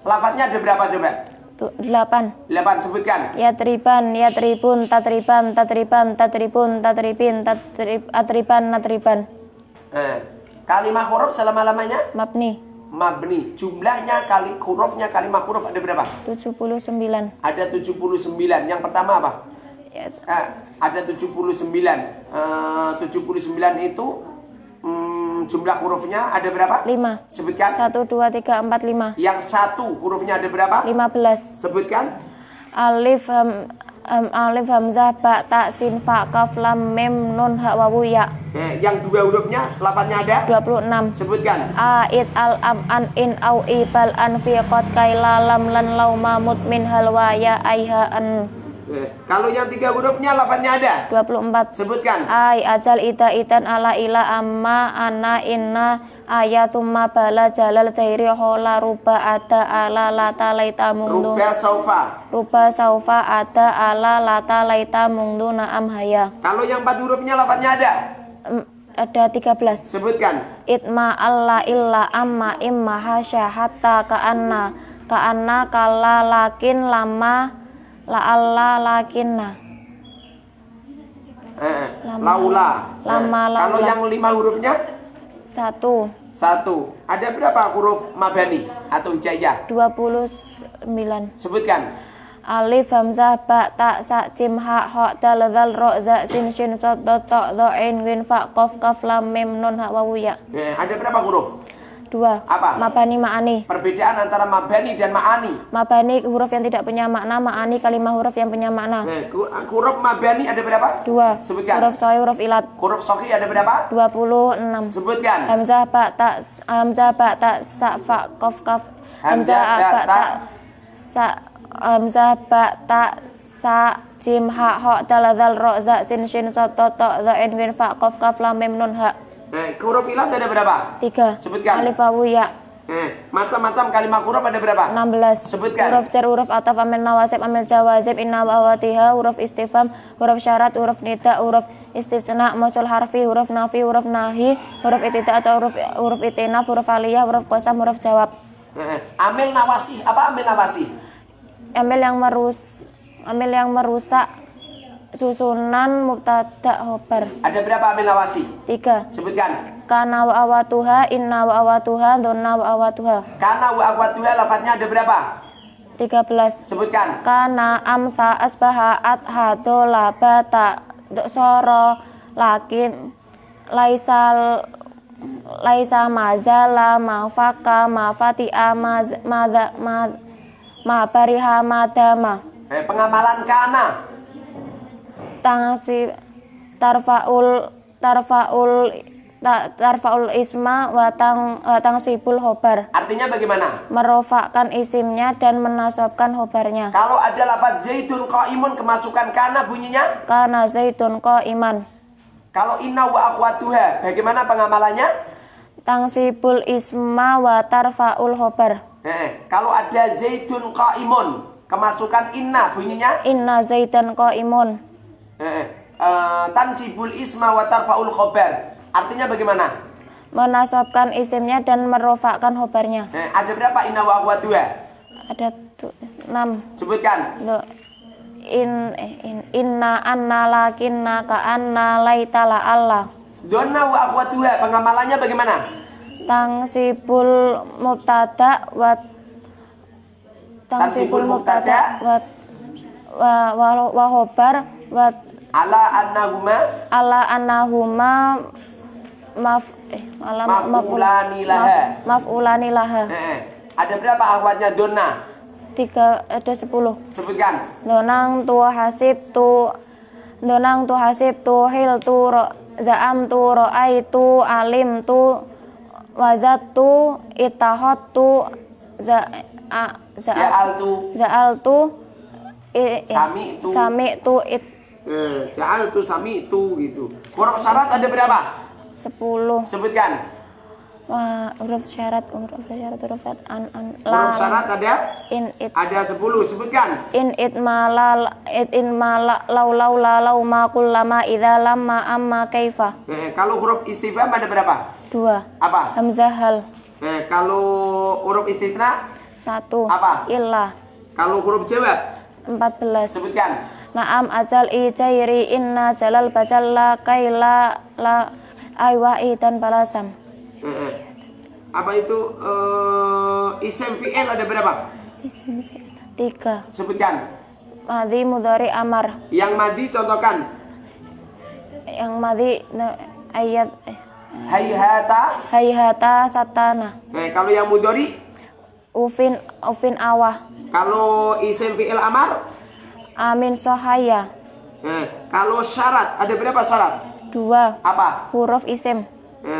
lafadznya ada berapa coba? 8. Sebutkan. Yadriban yadribun tadriban tadriban tadribun tadribin adriban nadriban. Kalimah huruf selama-lamanya Mabni. Jumlahnya hurufnya kalimah huruf ada berapa? 79. Ada 79. Yang pertama apa? Yes. Ada 79. 79 itu jumlah hurufnya ada berapa? 5. Sebutkan. 1 2 3 4 5. Yang satu hurufnya ada berapa? 15. Sebutkan. Alif hamzah ba ta sin fa kaf lam mim nun ha wawu ya. Yang dua hurufnya lafadznya ada 26. Sebutkan. Ait al am an in au ibal an fi qad kaila lam lan lauma mutmin halwa ya aiha an. Kalau yang 3 hurufnya lafadznya ada 24. Sebutkan. Ai ajal ida itan ala ila amma ana inna ayatumma bala jalal jairi hola ruba ada ala lata laita mungdu ruba saufa ada ala lata laita mungdu naam haya. Kalau yang 4 hurufnya lafadznya ada 13. Sebutkan. Itma alla illa amma imma hasya hatta ka'anna kala lakin lama la alla lakinna laula. Kalau yang 5 hurufnya 1. Ada berapa huruf mabani atau hijaiyah? 29. Sebutkan. Alif hamzah ba ta sa jim ha ha dal dzal ra za sin shin sad dha ta dha ain ghin fa qaf kaf lam mim nun ha wawu ya. Ada berapa huruf? 2. Apa? Mabani ma'ani. Perbedaan antara mabani dan ma'ani. Mabani huruf yang tidak punya makna, ma'ani kalimah huruf yang punya makna. Huruf mabani ada berapa? 2. Sebutkan. Huruf sahih, huruf ilat. Huruf sahih ada berapa? 26. Sebutkan. Hamzah ba ta sa fa qaf kaf. Hamzah ba ta sa jim ha ha dal dzal ra za sin shin sad ta dha ain ghin fa qaf kaf lam mim nun ha. Huruf ilat ada berapa? 3. Sebutkan. Alif wawu ya. Macam-macam kalimat huruf ada berapa? 16. Sebutkan. Huruf jar, huruf ataf, amil nawasib, amil jawazib, inna wa awatiha, huruf istifham, huruf syarat, huruf nida, huruf istisna, mausul harfi, huruf nafi, huruf nahi, huruf itida atau huruf itinaf, huruf aliyah, huruf qasam, huruf jawab. Amil nawasi, apa amil nawasi? Amil yang merusak susunan mubtada khobar. Ada berapa amil nawasi? 3. Sebutkan. Kana wa awatuha, inna wa awatuha, donna wa awatuha. Kana wa awatuha lafadznya ada berapa? 13. Sebutkan. Kana amsa asbaha adhado labata soro lakin laisa mazala mafaka mafatia mabariha madama. Pengamalan kana. Tangsi tarfaul isma wa tangsibul khobar. Artinya bagaimana? Merofakkan isimnya dan menasobkan khobarnya. Kalau ada lafaz zaitun qaimun kemasukan kana bunyinya? Kana zaitun qaiman. Kalau inna wa akhwatuha bagaimana pengamalannya? Tangsibul isma wa tarfaul khobar. Kalau ada zaitun qaimun kemasukan inna bunyinya? Inna zaitan qaimun. Tansibul isma wa tarfaul khobar. Artinya bagaimana? Menasobkan isimnya dan merofakkan khobarnya. Ada berapa inna wa akhwatuha? Ada 6. Sebutkan. Inna anna lakinna ka anna laita la Allah. Donna wa akhwatuha pengamalannya bagaimana? Tangsibul mubtada wa tangsibul mubtada wa khobar wa ala annahuma maf'ulani laha. Ada berapa akhwatnya donna? 3, ada 10. Sebutkan. Donang tu hasib tu hil tu zaam tu ro'ai tu alim tu wazat tu itahot tu za'al tu sami tu ja'al tu sami tu gitu. Huruf syarat ada berapa? 10. Sebutkan. Huruf syarat huruf syarat ada? Ada 10. Sebutkan. In itma lau ma kullama idza lamma amma kaifa. Kalau huruf istifham ada berapa? 2. Apa? Hamzah hal. Kalau huruf istisna? 1. Apa? Illa. Kalau huruf jawab? 14. Sebutkan. Naam azal ijairi inna jalal bajal la kaila la aywa'i dan balasam. Apa itu isim fi'il ada berapa? Isim fi'il 3. Sebutkan. Madhi mudhari amar. Yang madhi contohkan. Yang madhi ayat hayhata satana. Kalau yang mudhari? Ufin awah. Kalau isim fi'il amar? Amin sohaya. Kalau syarat ada berapa syarat? 2. Apa? Huruf isim.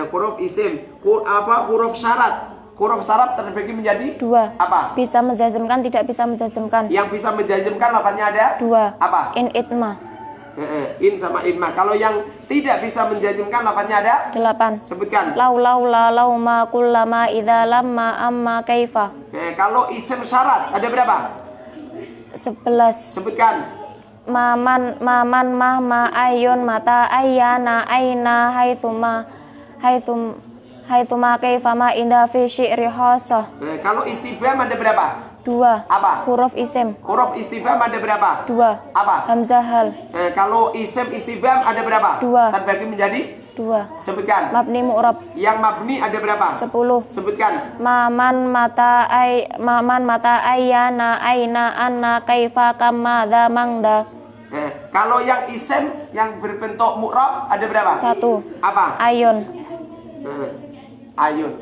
Huruf isim. Huruf syarat? Huruf syarat terbagi menjadi 2. Apa? Bisa menjazmkan, tidak bisa menjazmkan. Yang bisa menjazmkan lafadznya ada 2. Apa? In itma. In sama itma. Kalau yang tidak bisa menjazmkan lafadznya ada 8. Sebutkan. Lau ma kullama idza lamma amma kaifa. Kalau isim syarat ada berapa? 11. Sebutkan. Maman mahma ayun mata ayyana aina haitsuma kaifa ma inda fi syi'ri khasah. Kalau istifham ada berapa? 2. Apa? Huruf isim. Huruf istifham ada berapa? 2. Apa? Hamzah hal. Kalau isim istifham ada berapa? 2. Terbagi menjadi 2. Sebutkan. Mabni mu'rab. Yang mabni ada berapa? 10. Sebutkan. Maman mata ayyana aina anna kaifa kama dha mangda. Kalau yang isim yang berbentuk mu'rab ada berapa? 1. Apa? Ayun. Ayun.